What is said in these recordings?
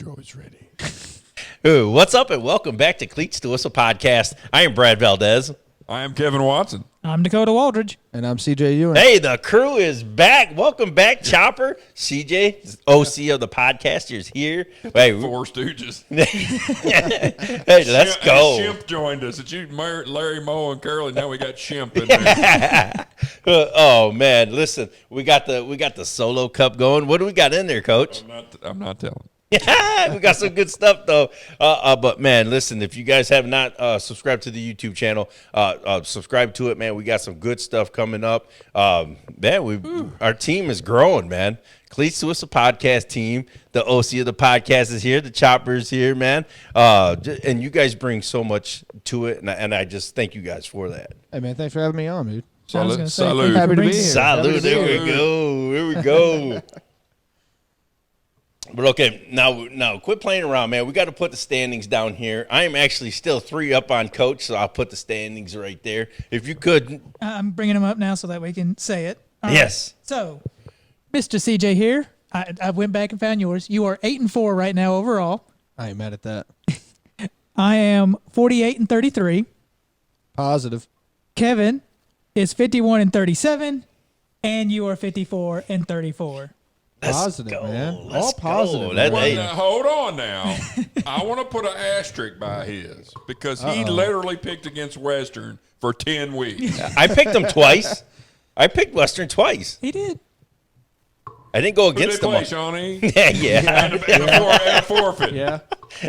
always ready. Ooh, what's up, and welcome back to Cleats to Whistle podcast. I am Brad Valdez. I am Kevin Watson. I'm Dakota Waldridge. And I'm CJ Ewing. Hey, the crew is back. Welcome back, Chopper. CJ, OC of the podcast, is here. Hey, Four Stooges. hey, let's go. Shimp joined us. It's you, Larry, Moe, and Curly. Now we got Shimp in there. Oh man, listen, we got the solo cup going. What do we got in there, Coach? I'm not telling. Yeah, we got some good stuff though. But man, listen, if you guys have not subscribed to the YouTube channel, subscribe to it, man. We got some good stuff coming up. Man, our team is growing, man. Cleats to Whistle podcast team. The OC of the podcast is here. The Chopper is here, man. And you guys bring so much to it, and I just thank you guys for that. Hey, man, thanks for having me on, dude. Salute. Happy to be here. Salute. There we go. There we go. But okay, now quit playing around, man. We got to put the standings down here. I am actually still 3 up on Coach, so I'll put the standings right there. If you could. I'm bringing them up now so that we can say it. All yes. Right. So, Mr. CJ here. I went back and found yours. You are 8-4 right now overall. I ain't mad at that. I am 48-33. Positive. Kevin is 51-37, and you are 54-34. Positive, go. man. Let's All positive. go. Man. Now, hold on now. I want to put an asterisk by his because he literally picked against Western for 10 weeks. I picked them twice. I picked Western twice. He did. I didn't go Who against they them. play, Shawnee? Yeah. And a forfeit. Yeah.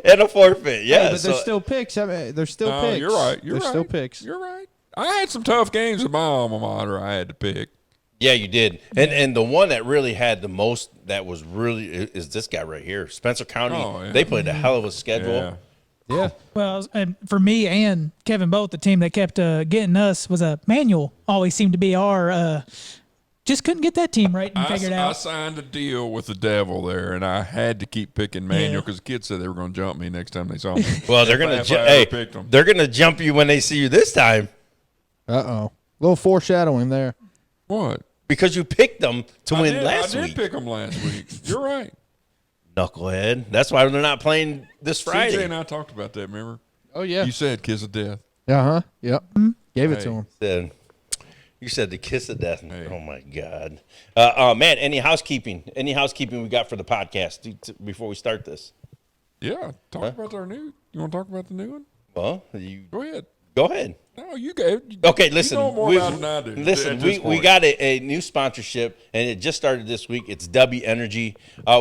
And a forfeit. Yeah. Hey, but there's still picks. I mean, there's still picks. You're right. There's still picks. You're right. I had some tough games at my alma mater I had to pick. Yeah, you did. And the one that really had the most that was really is this guy right here. Spencer County. Oh, yeah. They played a hell of a schedule. Yeah. Well, and for me and Kevin both, the team that kept getting us was a Manual. Always seemed to be our just couldn't get that team right and figured I out. signed a deal with the devil there, and I had to keep picking Manual because the kids said they were going to jump me next time they saw me. Well, they're gonna picked them. they're gonna jump you when they see you this time. A little foreshadowing there. What? Because you picked them to win last I week. did pick them last week. You're right. Knucklehead. That's why they're not playing this Friday. CJ and I talked about that, remember? Oh, yeah. You said kiss of death. Uh-huh. Yep. Gave it to him. You said the kiss of death. Hey. Oh my God. Man, any housekeeping we got for the podcast before we start this? Yeah. Talk about our new. You want to talk about the new one? Well, you Go ahead. go ahead. No, you gave. Okay, listen. You know more about it than I do. Listen, at this we point. got a new sponsorship, and it just started this week. It's Dubby Energy.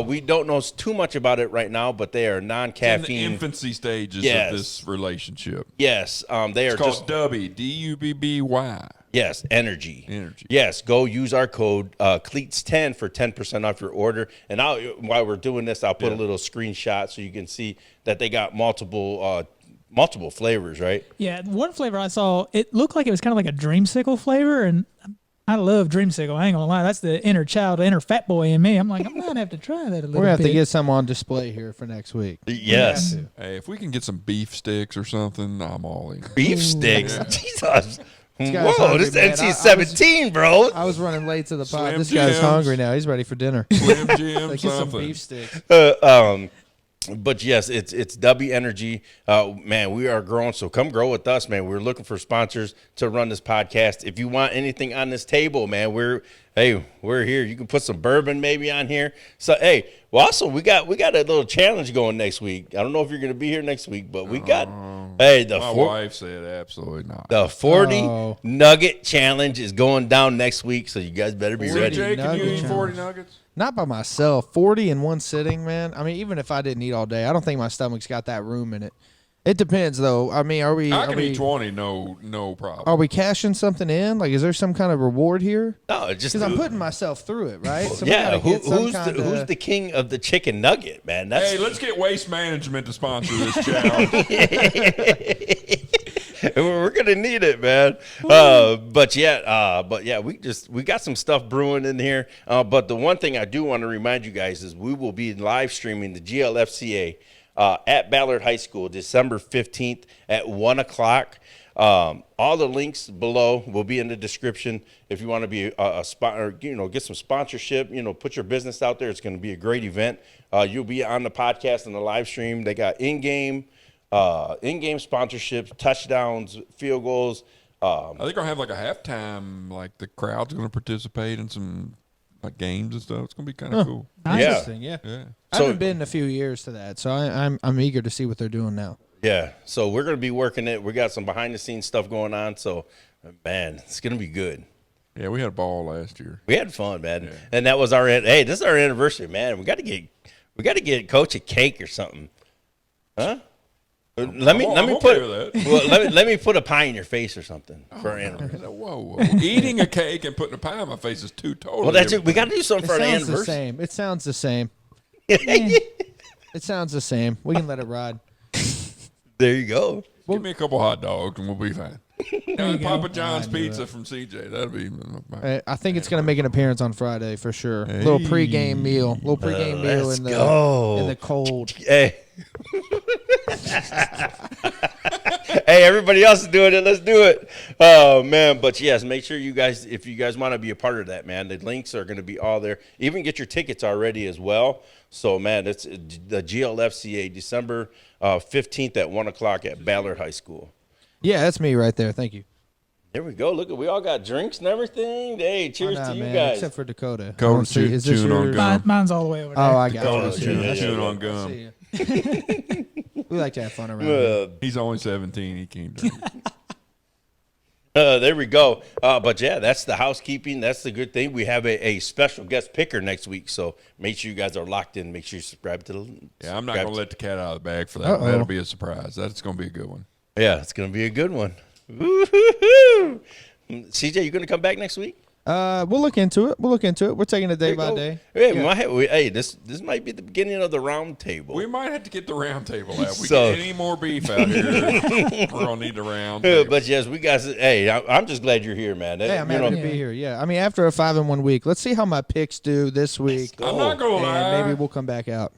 We don't know too much about it right now, but they are in non-caffeine. the infancy stages Yes. of this relationship. Yes, they are It's called just Dubby, Dubby. yes, energy. Energy. Yes, go use our code Cleats10 for 10% off your order. And while we're doing this, I'll put a little screenshot so you can see that they got multiple flavors, right? Yeah, one flavor I saw, it looked like it was kind of like a dreamsicle flavor, and I love dreamsicle. I ain't gonna lie, that's the inner fat boy in me. I'm like, I'm gonna have to try that a little bit. We're going to have to get some on display here for next week. Yes. Hey, if we can get some beef sticks or something, I'm all in. Beef sticks. Jesus. guy's Whoa, hungry, this man. NC-17, bro. I was running late to the pod. Slim This guy's Jims. hungry now. He's ready for dinner. Slim Jim, Like, get some something. beef sticks. But yes, it's Dubby Energy. Man, we are growing, so come grow with us, man. We're looking for sponsors to run this podcast. If you want anything on this table, man, we're here. You can put some bourbon maybe on here. So we got a little challenge going next week. I don't know if you're going to be here next week, but we got My wife said absolutely not. the 40 nugget challenge is going down next week, so you guys better be ready. CJ, can you Nugget eat 40 nuggets? Not by myself. 40 in one sitting, man. I mean, even if I didn't eat all day, I don't think my stomach's got that room in it. It depends, though. I mean, I can eat 20, no problem. Are we cashing something in? Like, is there some kind of reward here? No, it's just Because I'm putting myself through it, right? So we yeah. gotta get some Who's kinda- the king of the chicken nugget, man? That's Hey, let's get Waste Management to sponsor this challenge. We're gonna need it, man. But we got some stuff brewing in here. But the one thing I do want to remind you guys is we will be live streaming the GLFCA at Ballard High School December 15th at 1 o'clock. All the links below will be in the description. If you want to be a spot or get some sponsorship, put your business out there. It's going to be a great event. You'll be on the podcast and the live stream. They got in-game sponsorships, touchdowns, field goals. Are they gonna have like a halftime? Like the crowd's gonna participate in some like games and stuff. It's gonna be kind of cool. Nice. Interesting, yeah. Yeah. I haven't been in a few years to that, so I'm eager to see what they're doing now. Yeah, so we're going to be working it. We got some behind-the-scenes stuff going on, so, man, it's going to be good. Yeah, we had a ball last year. We had fun, man. Yeah. And that was hey, this is our anniversary, man. We got to get Coach a cake or something. Huh? Let me put a pie in your face or something for our anniversary. Whoa. Eating a cake and putting a pie in my face is too totally. Well, that's it. We got to do something for our anniversary. It sounds the same. It sounds the same. We can let it ride. There you go. Give me a couple hot dogs and we'll be fine. Papa John's pizza from CJ. That'll be. I think it's going to make an appearance on Friday for sure. Hey. Little pregame meal. Little pregame meal in the cold. Hey. Hey, everybody else is doing it. Let's do it. Oh, man. But, yes, make sure you guys, if you guys want to be a part of that, man, the links are going to be all there. Even get your tickets already as well. So, man, it's the GLFCA, December 15th at 1 o'clock at Ballard High School. Yeah, that's me right there. Thank you. There we go. Look, we all got drinks and everything. Hey, cheers to you guys. Except for Dakota. Is this chewing on gum? Mine's all the way over there. Oh, I got it. Chewing on gum. We like to have fun around here. He's only 17. He can't drink. There we go. But, yeah, that's the housekeeping. That's the good thing. We have a special guest picker next week, so make sure you guys are locked in. Make sure you subscribe to the – Yeah, I'm not going to let the cat out of the bag for that. That'll be a surprise. That's going to be a good one. Yeah, it's going to be a good one. Woo-hoo-hoo. CJ, you going to come back next week? We'll look into it. We're taking it day by day. Hey, this might be the beginning of the round table. We might have to get the round table out. We get any more beef out here, we're going to need the round table. But, yes, we got – hey, I'm just glad you're here, man. Hey, I'm happy to be here, yeah. I mean, after a 5-1 week, let's see how my picks do this week. I'm not going to lie. Maybe we'll come back out.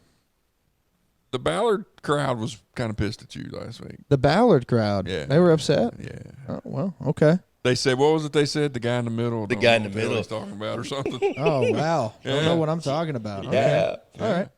The Ballard crowd was kind of pissed at you last week. The Ballard crowd? Yeah. They were upset? Yeah. Oh, well, okay. They said, what was it they said? The guy in the middle? The guy in the middle. Was talking about or something. Oh, wow. I don't know what I'm talking about. Yeah. Okay. All right.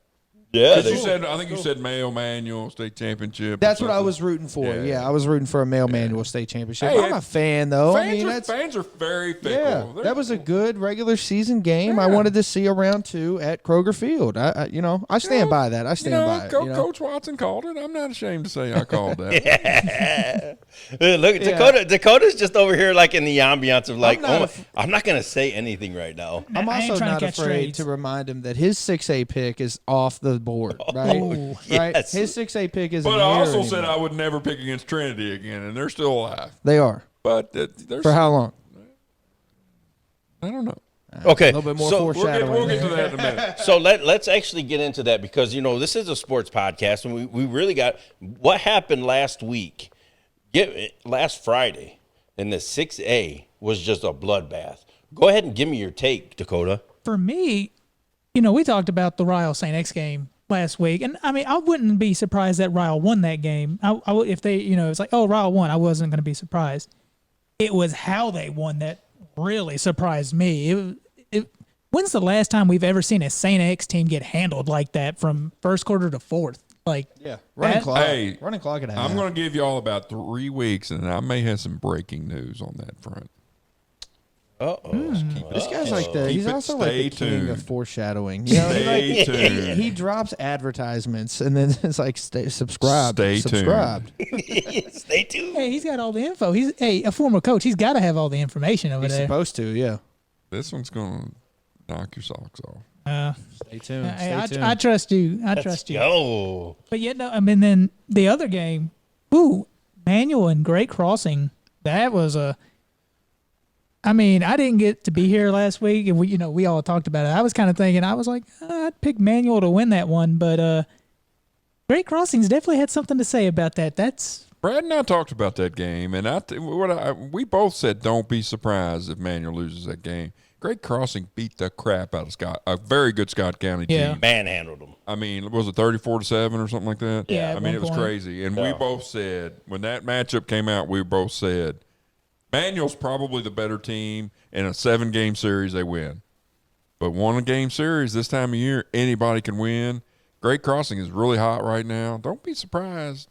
Yeah. I think you said male manual state championship. That's what I was rooting for. Yeah, I was rooting for a male manual state championship. Hey, I'm a fan, though. Fans are very fickle. Yeah, that was a good regular season game. I wanted to see a round 2 at Kroger Field. I stand by that. I stand by it. Coach Watson called it. I'm not ashamed to say I called that. Look, Dakota's just over here like in the ambiance of like, I'm not going to say anything right now. I'm also not afraid to remind him that his 6A pick is off the board, right? Oh, right? yes. His 6A pick is. But I also said I would never pick against Trinity again, and they're still alive. They are. But for how long? I don't know. Okay, a little bit more foreshadowing. We'll get to that in a minute. So let's actually get into that because this is a sports podcast, and we really got what happened last week. Last Friday in the 6A was just a bloodbath. Go ahead and give me your take, Dakota. For me, we talked about the Ryle St. X game last week, and I mean, I wouldn't be surprised that Ryle won that game. I would, if they, it's like, oh, Ryle won. I wasn't going to be surprised. It was how they won that really surprised me. When's the last time we've ever seen a St. X team get handled like that from first quarter to fourth? Running clock. Hey, running clock at half. I'm going to give y'all about 3 weeks, and I may have some breaking news on that front. This guy's he's also like the king of foreshadowing. Stay tuned. He drops advertisements and then it's like subscribe. Stay subscribed. Stay tuned. Hey, he's got all the info. He's a former coach. He's got to have all the information over He's there. supposed to, yeah. This one's going to knock your socks off. Stay tuned. I trust you. Trust you. Go. But then the other game, Manual and Great Crossing. That was I didn't get to be here last week, and we all talked about it. I was kind of thinking, I was like, I'd pick Manual to win that one, but Great Crossings definitely had something to say about that. That's Brad and I talked about that game, and we both said don't be surprised if Manual loses that game. Great Crossing beat the crap out of a very good Scott County team. Manhandled them. I mean, was it 34-7 or something like that? Yeah. I mean, it was crazy. And we both said, when that matchup came out, we both said, Manual's probably the better team. In a 7-game series, they win. But 1-game series this time of year, anybody can win. Great Crossing is really hot right now. Don't be surprised.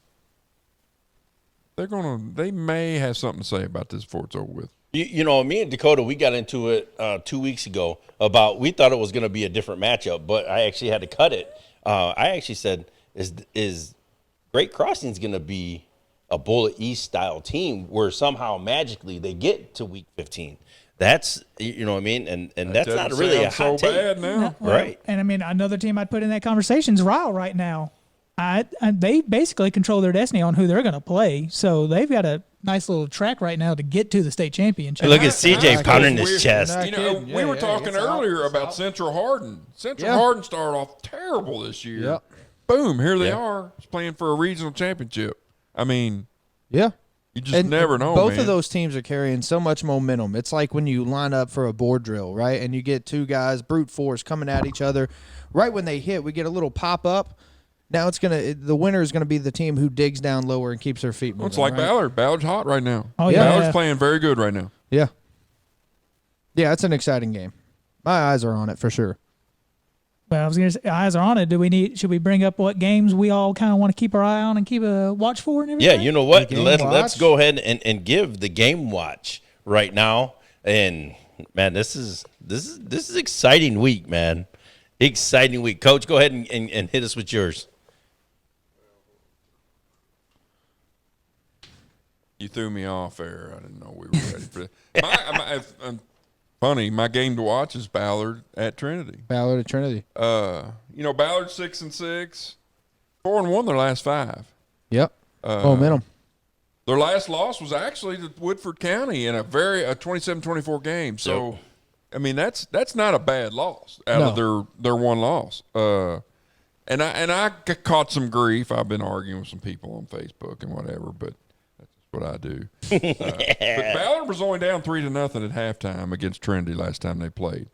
They may have something to say about this before it's over with. You know, me and Dakota, we got into it 2 weeks ago about we thought it was going to be a different matchup, but I actually had to cut it. I actually said, is Great Crossing's going to be a Bullet East style team where somehow magically they get to week 15? That's, you know what I mean? And that's not really a hot so take. bad now. Right. And I mean, another team I'd put in that conversation is Ryle right now. They basically control their destiny on who they're going to play. So they've got a nice little track right now to get to the state championship. Look at CJ pounding his chest. You know, we were talking earlier about Central Hardin. Central Hardin started off terrible this year. Yep. Boom, here they are playing for a regional championship. I mean, Yeah. you just never know, Both man. of those teams are carrying so much momentum. It's like when you line up for a board drill, right? And you get two guys, brute force, coming at each other. Right when they hit, we get a little pop up. Now the winner is gonna be the team who digs down lower and keeps their feet moving. It's like right? Ballard. Ballard's hot right now. Oh, yeah. Ballard's playing very good right now. Yeah. Yeah, it's an exciting game. My eyes are on it for sure. Well, I was going to say, eyes are on it. Should we bring up what games we all kind of want to keep our eye on and keep a watch for and everything? Yeah, you know what? The game Let's watch? go ahead and give the game watch right now. And man, this is exciting week, man. Exciting week. Coach, go ahead and hit us with yours. You threw me off there. I didn't know we were ready for that. Funny, my game to watch is Ballard at Trinity. Ballard at Trinity. You know, Ballard's 6-6, 4-1 their last 5. Yep. Momentum. Their last loss was actually to Woodford County in a 27-24 game. So, I mean, that's not a bad loss out of their one loss. And I caught some grief. I've been arguing with some people on Facebook and whatever, but that's what I do. But Ballard was only down 3-0 at halftime against Trinity last time they played.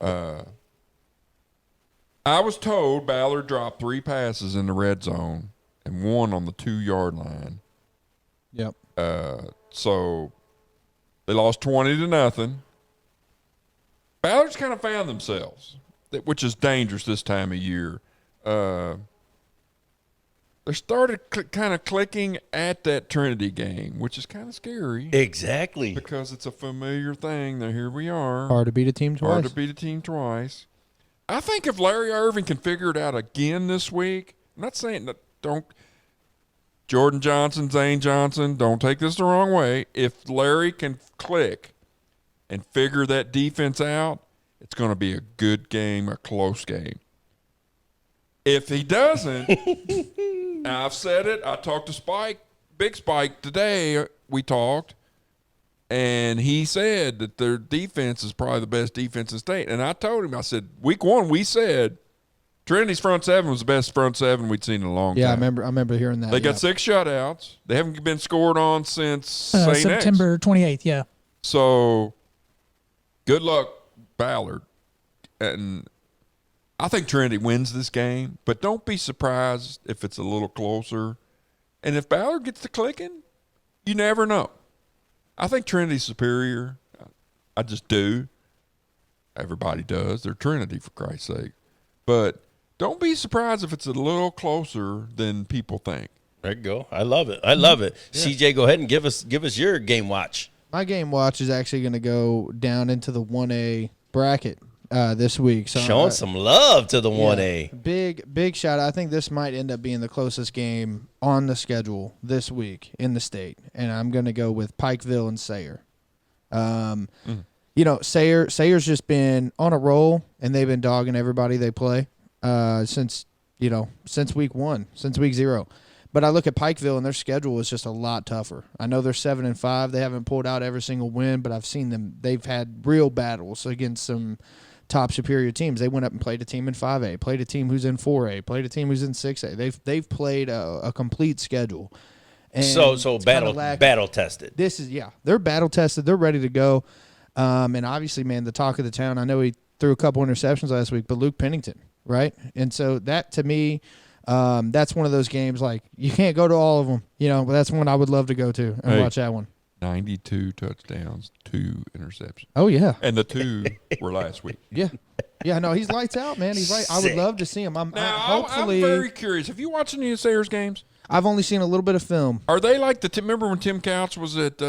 I was told Ballard dropped 3 passes in the red zone and 1 on the 2-yard line. Yep. So they lost 20-0. Ballard's kind of found themselves, which is dangerous this time of year. They started kind of clicking at that Trinity game, which is kind of scary. Exactly. Because it's a familiar thing. Now, here we are. Hard to beat a team twice. Hard to beat a team twice. I think if Larry Irving can figure it out again this week, I'm not saying that Jordan Johnson, Zane Johnson, don't take this the wrong way. If Larry can click and figure that defense out, it's going to be a good game, a close game. If he doesn't, I've said it. I talked to Spike, Big Spike today. We talked, and he said that their defense is probably the best defense in the state. And I told him, I said, week 1, we said Trinity's front 7 was the best front 7 we'd seen in a long time. Yeah, I remember hearing that. They got 6 shutouts. They haven't been scored on since September 28th, yeah. So, good luck, Ballard. And I think Trinity wins this game, but don't be surprised if it's a little closer. And if Ballard gets to clicking, you never know. I think Trinity's superior. I just do. Everybody does. They're Trinity, for Christ's sake. But don't be surprised if it's a little closer than people think. There you go. I love it. I love it. Yeah. CJ, go ahead and give us your game watch. My game watch is actually going to go down into the 1A bracket this week. So showing some love to the 1A. Big shout out. I think this might end up being the closest game on the schedule this week in the state. And I'm going to go with Pikeville and Sayre. You know, Sayre's just been on a roll, and they've been dogging everybody they play since week 1, since week 0. But I look at Pikeville, and their schedule is just a lot tougher. I know they're 7-5. They haven't pulled out every single win, but I've seen them. They've had real battles against some top superior teams. They went up and played a team in 5A, played a team who's in 4A, played a team who's in 6A. They've played a complete schedule. And so battle tested. They're battle tested. They're ready to go. And obviously, man, the talk of the town. I know he threw a couple interceptions last week, but Luke Pennington, right? And so that to me, that's one of those games like you can't go to all of them, but that's one I would love to go to and watch that one. 92 touchdowns, 2 interceptions. Oh yeah, And the 2 were last week. yeah, yeah. No, he's lights out, man. He's right. I would Sick. love to see him. I'm I'm very curious. Have you watched any of Sayers games? I've only seen a little bit of film. Are they like remember when Tim Couch was at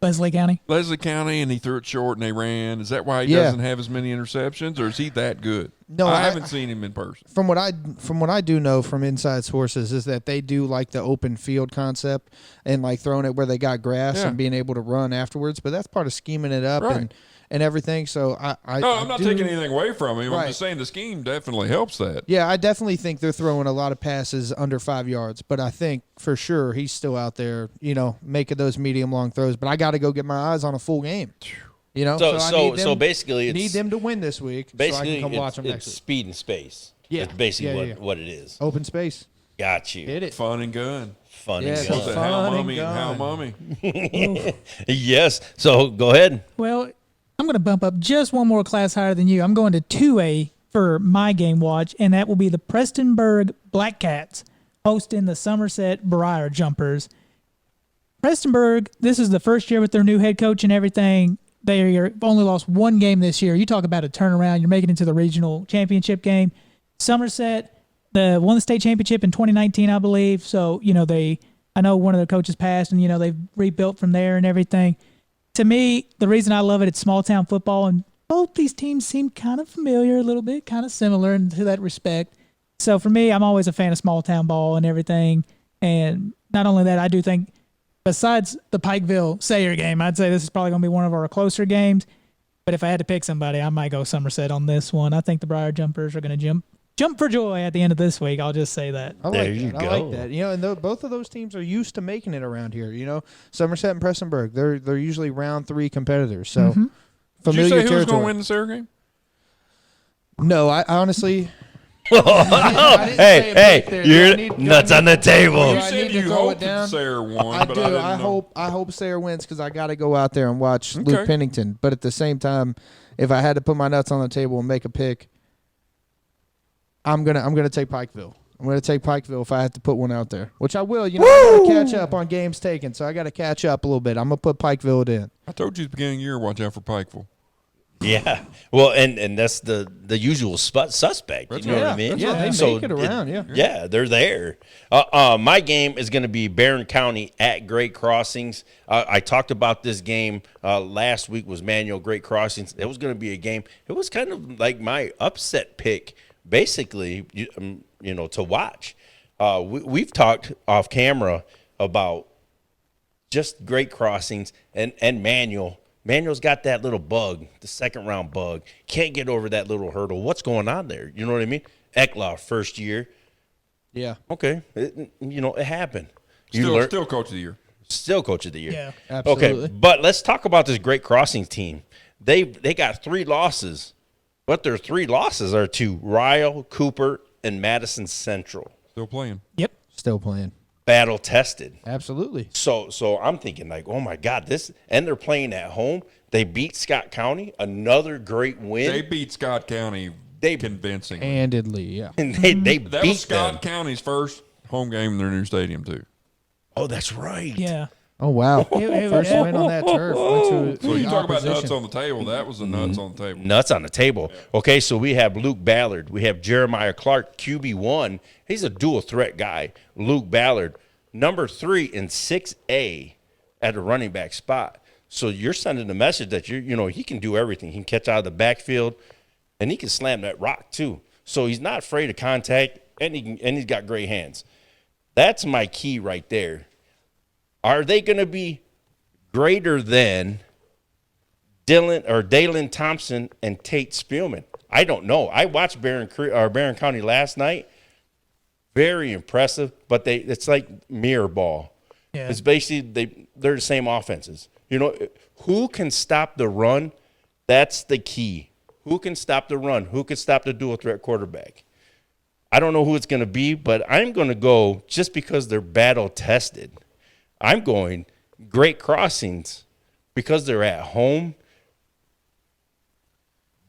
Leslie County. Leslie County and he threw it short and they ran? Is that why he Yeah. doesn't have as many interceptions, or is he that good? No, I I- haven't seen him in person. From what I do know from inside sources is that they do like the open field concept and like throwing it where they got grass Yeah. and being able to run afterwards. But that's part of scheming it up Right. and everything. So No, I'm not taking anything away from him. I'm Right. just saying the scheme definitely helps that. Yeah, I definitely think they're throwing a lot of passes under 5 yards, but I think for sure he's still out there, making those medium long throws. But I got to go get my eyes on a full game. So basically, it's need them to win this week, so I basically can come watch them it's next week. speed and space. Yeah. That's basically Yeah. what it is. Open space, Got you. hit it. Fun and gun. Fun Yeah, and it's gun. What's that? fun How and mummy and how gun. mummy. Yes. So go ahead. Well, I'm going to bump up just one more class higher than you. I'm going to 2A for my game watch, and that will be the Prestonburg Black Cats hosting the Somerset Briar Jumpers. Prestonburg, this is the first year with their new head coach and everything. They've only lost one game this year. You talk about a turnaround. You're making it into the regional championship game. Somerset, won the state championship in 2019, I believe. So, I know one of their coaches passed, and, they've rebuilt from there and everything. To me, the reason I love it, it's small town football, and both these teams seem kind of familiar a little bit, kind of similar to that respect. So for me, I'm always a fan of small town ball and everything. And not only that, I do think besides the Pikeville Sayre game, I'd say this is probably going to be one of our closer games. But if I had to pick somebody, I might go Somerset on this one. I think the Briar Jumpers are going to jump for joy at the end of this week. I'll just say that. I like There that. you I go. like that. And both of those teams are used to making it around here. Somerset and Prestonburg, they're usually round 3 competitors. So Did you familiar say who was going to territory. win the Sayre game? No, I honestly. Hey, you're nuts on the table. Do You I said need to you throw it hoped that down? Sayre won, I but do. I didn't I know. hope Sayre wins because I got to go out there and watch Okay. Luke Pennington. But at the same time, if I had to put my nuts on the table and make a pick, I'm gonna take Pikeville. I'm gonna take Pikeville if I have to put one out there, which I will. I got to catch up on games taken, so I got to catch up a little bit. I'm gonna put Pikeville in. I told you at the beginning of the year, watch out for Pikeville. Yeah. Well, and that's the usual suspect. That's You know right. what I mean? Yeah, they So make it around. Yeah. Yeah, they're there. My game is going to be Barron County at Great Crossings. I talked about this game last week. Was Manual Great Crossings? It was going to be a game. It was kind of like my upset pick, basically. To watch. We've talked off camera about just Great Crossings and Manual. Manuel's got that little bug, the second round bug. Can't get over that little hurdle. What's going on there? You know what I mean? Ekla, first year. Yeah. Okay. It happened. Still coach of the year. Still coach of the year. Yeah. Absolutely. Okay. But let's talk about this Great Crossings team. They got 3 losses, but their 3 losses are to Ryle, Cooper, and Madison Central. Still playing. Yep. Still playing. Battle tested. Absolutely. So I'm thinking like, oh my God, and they're playing at home. They beat Scott County, another great win. They beat Scott County convincingly. Handedly, yeah. and they That beat was Scott them. County's first home game in their new stadium, too. Oh, that's right. Yeah. Oh wow. It- First win on that turf. Went to So you talk about opposition. nuts on the table. That was the nuts on the table. Nuts on the table. Okay, so we have Luke Ballard. We have Jeremiah Clark, QB1. He's a dual threat guy. Luke Ballard, number 3 in 6A at the running back spot. So you're sending a message that he can do everything. He can catch out of the backfield, and he can slam that rock too. So he's not afraid of contact, and he's got great hands. That's my key right there. Are they going to be greater than Dalen Thompson and Tate Spielman? I don't know. I watched Barron County last night. Very impressive, but it's like mirror ball. Yeah. It's basically they're the same offenses. Who can stop the run? That's the key. Who can stop the run? Who can stop the dual threat quarterback? I don't know who it's going to be, but I'm going to go just because they're battle tested. I'm going Great Crossings because they're at home.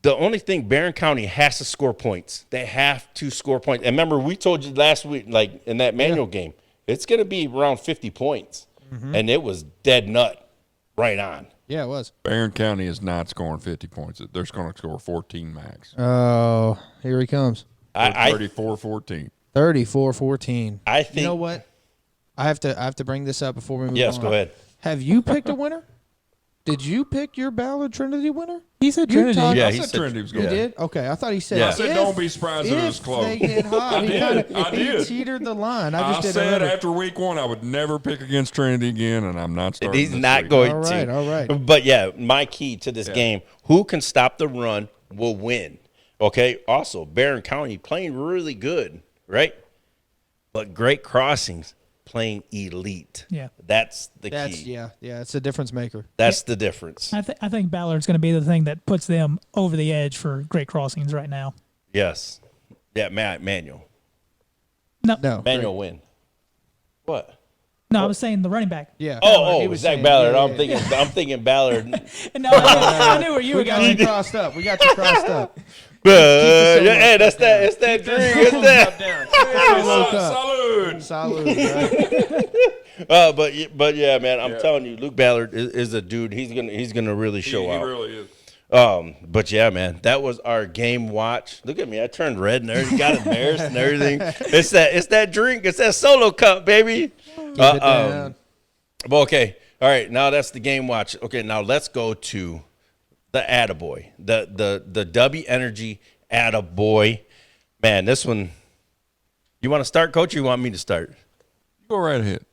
The only thing, Barron County has to score points. They have to score points. And remember, we told you last week, like in that Manual game, it's going to be around 50 points. And it was dead nut. right on. Yeah, it was. Barron County is not scoring 50 points. They're going to score 14 max. Oh, here he comes. 34-14. 34-14. I think. You know what? I have to bring this up before we move on. Yes, go ahead. Have you picked a winner? Did you pick your Ballard Trinity winner? He said You Trinity. talked- Yeah, I he said said Trinity was You going to. did? Okay, I thought he said. Yeah. I said don't be surprised if it was close. They get hot. I did. I He did. cheated the line. I I just said didn't. after week 1 I would never pick against Trinity again, and I'm not starting. He's this not week. going All to. right, all right. But yeah, my key to this game: who can stop the run will win. Okay. Also, Barron County playing really good, right? But Great Crossings playing elite. Yeah. That's the That's key. yeah. It's a difference maker. That's the difference. I think Ballard's going to be the thing that puts them over the edge for Great Crossings right now. Yes. Yeah, Manuel. No. Manuel win. What? No, I was saying the running back. Yeah. Oh, he was Zach saying, Ballard. yeah, yeah. I'm thinking Ballard. No, I knew where you were We got going. you crossed up. We got you crossed up. Yeah, hey, that's that. It's that drink. It's that. Salud. Salute, right? But yeah, man, I'm telling you, Luke Ballard is a dude. He's gonna really show He out. really is. But yeah, man, that was our game watch. Look at me, I turned red and everything, got embarrassed and everything. It's that drink. It's that solo cup, baby. Keep it down. But okay, all right. Now that's the game watch. Okay, now let's go to the ATTA BOY, the Dubby Energy ATTA BOY. Man, this one. You want to start, Coach? Or you want me to start? Go right ahead.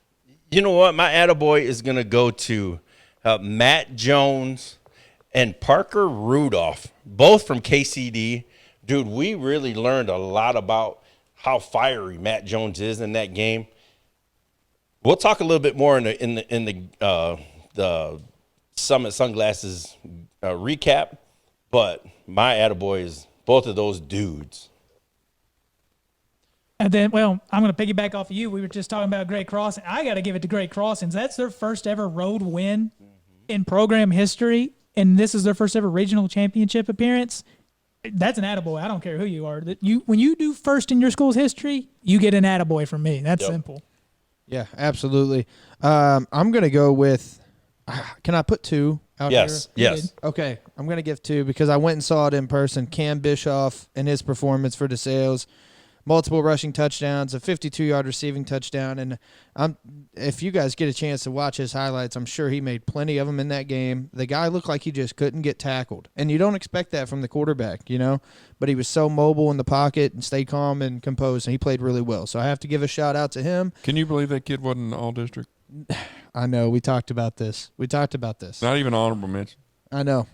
You know what? My ATTA BOY is gonna go to Matt Jones and Parker Rudolph, both from KCD. Dude, we really learned a lot about how fiery Matt Jones is in that game. We'll talk a little bit more in the Summit Sunglasses recap, but my ATTA BOY is both of those dudes. And then, well, I'm going to piggyback off of you. We were just talking about Great Crossing. I got to give it to Great Crossings. That's their first ever road win in program history, and this is their first ever regional championship appearance. That's an attaboy. I don't care who you are. When you do first in your school's history, you get an attaboy from me. That's simple. Yeah, absolutely. I'm gonna go with. Can I put 2 out Yes, here? yes. Okay, I'm gonna give 2 because I went and saw it in person. Cam Bischoff and his performance for DeSales. Multiple rushing touchdowns, a 52-yard receiving touchdown, and if you guys get a chance to watch his highlights, I'm sure he made plenty of them in that game. The guy looked like he just couldn't get tackled, and you don't expect that from the quarterback, but he was so mobile in the pocket and stayed calm and composed, and he played really well. So I have to give a shout-out to him. Can you believe that kid wasn't all district? I know, we talked about this. Not even honorable mention. I know.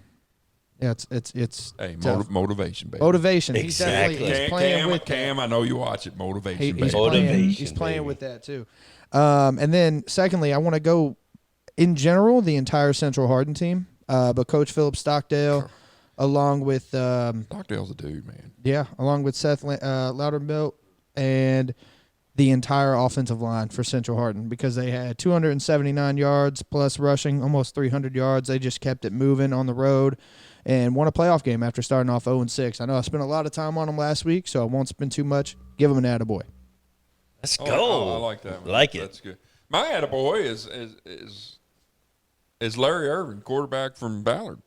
Yeah, it's Hey, tough. motivation, baby. Motivation. Exactly. He's definitely he's playing Cam, with that. Cam, I know you watch it. Motivation, He's baby. playing, Motivation, he's playing baby. with that too. And then secondly, I want to go in general the entire Central Hardin team, but Coach Philip Stockdale, along with Stockdale's a dude, man. along with Seth Loudermilk and the entire offensive line for Central Hardin, because they had 279 yards plus rushing, almost 300 yards. They just kept it moving on the road and won a playoff game after starting off 0-6. I know I spent a lot of time on them last week, so I won't spend too much. Give them an attaboy. Let's Oh, go. I like that one. Like it. That's good. My attaboy is Larry Irvin, quarterback from Ballard.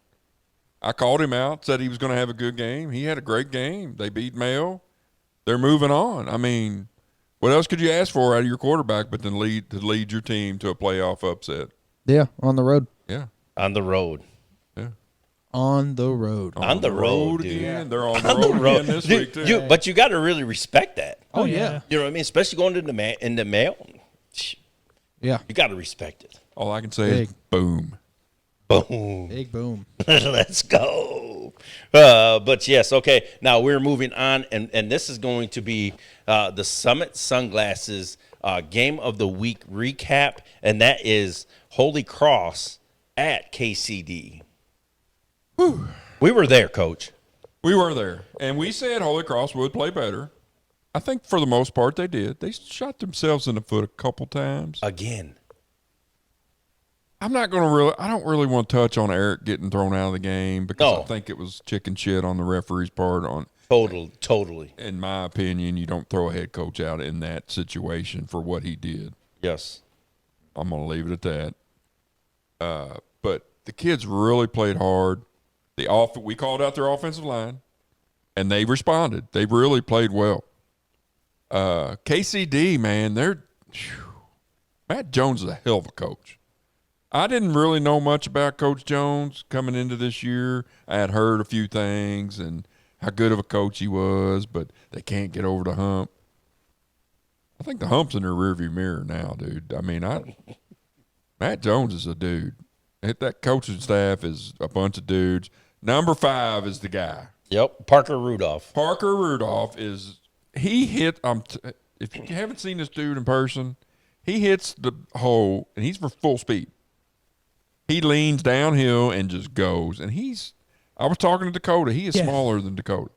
I called him out, said he was going to have a good game. He had a great game. They beat Mayo. They're moving on. I mean, what else could you ask for out of your quarterback but to lead your team to a playoff upset? Yeah, on the road. Yeah. On the road. Yeah. On the road. On the road, dude. again. They're on the road again this week, too. But you got to really respect that. Oh, yeah. You know what I mean? Especially going in the mail. Yeah. You got to respect it. All I can say is boom. Boom. Big boom. Let's go. But yes, okay. Now we're moving on, and this is going to be the Summit Sunglasses Game of the Week recap, and that is Holy Cross at KCD. Whew. We were there, Coach. We were there, and we said Holy Cross would play better. I think for the most part they did. They shot themselves in the foot a couple times. Again. I don't really want to touch on Eric getting thrown out of the game because I think it was chicken shit on the referee's part. Totally. In my opinion, you don't throw a head coach out in that situation for what he did. Yes. I'm going to leave it at that. But the kids really played hard. We called out their offensive line, and they responded. They really played well. KCD, man, Matt Jones is a hell of a coach. I didn't really know much about Coach Jones coming into this year. I had heard a few things and how good of a coach he was, but they can't get over the hump. I think the hump's in their rearview mirror now, dude. I mean, Matt Jones is a dude. That coaching staff is a bunch of dudes. Number 5 is the guy. Yep, Parker Rudolph. Parker Rudolph is if you haven't seen this dude in person, he hits the hole and he's for full speed. He leans downhill and just goes. And I was talking to Dakota. He is smaller than Dakota.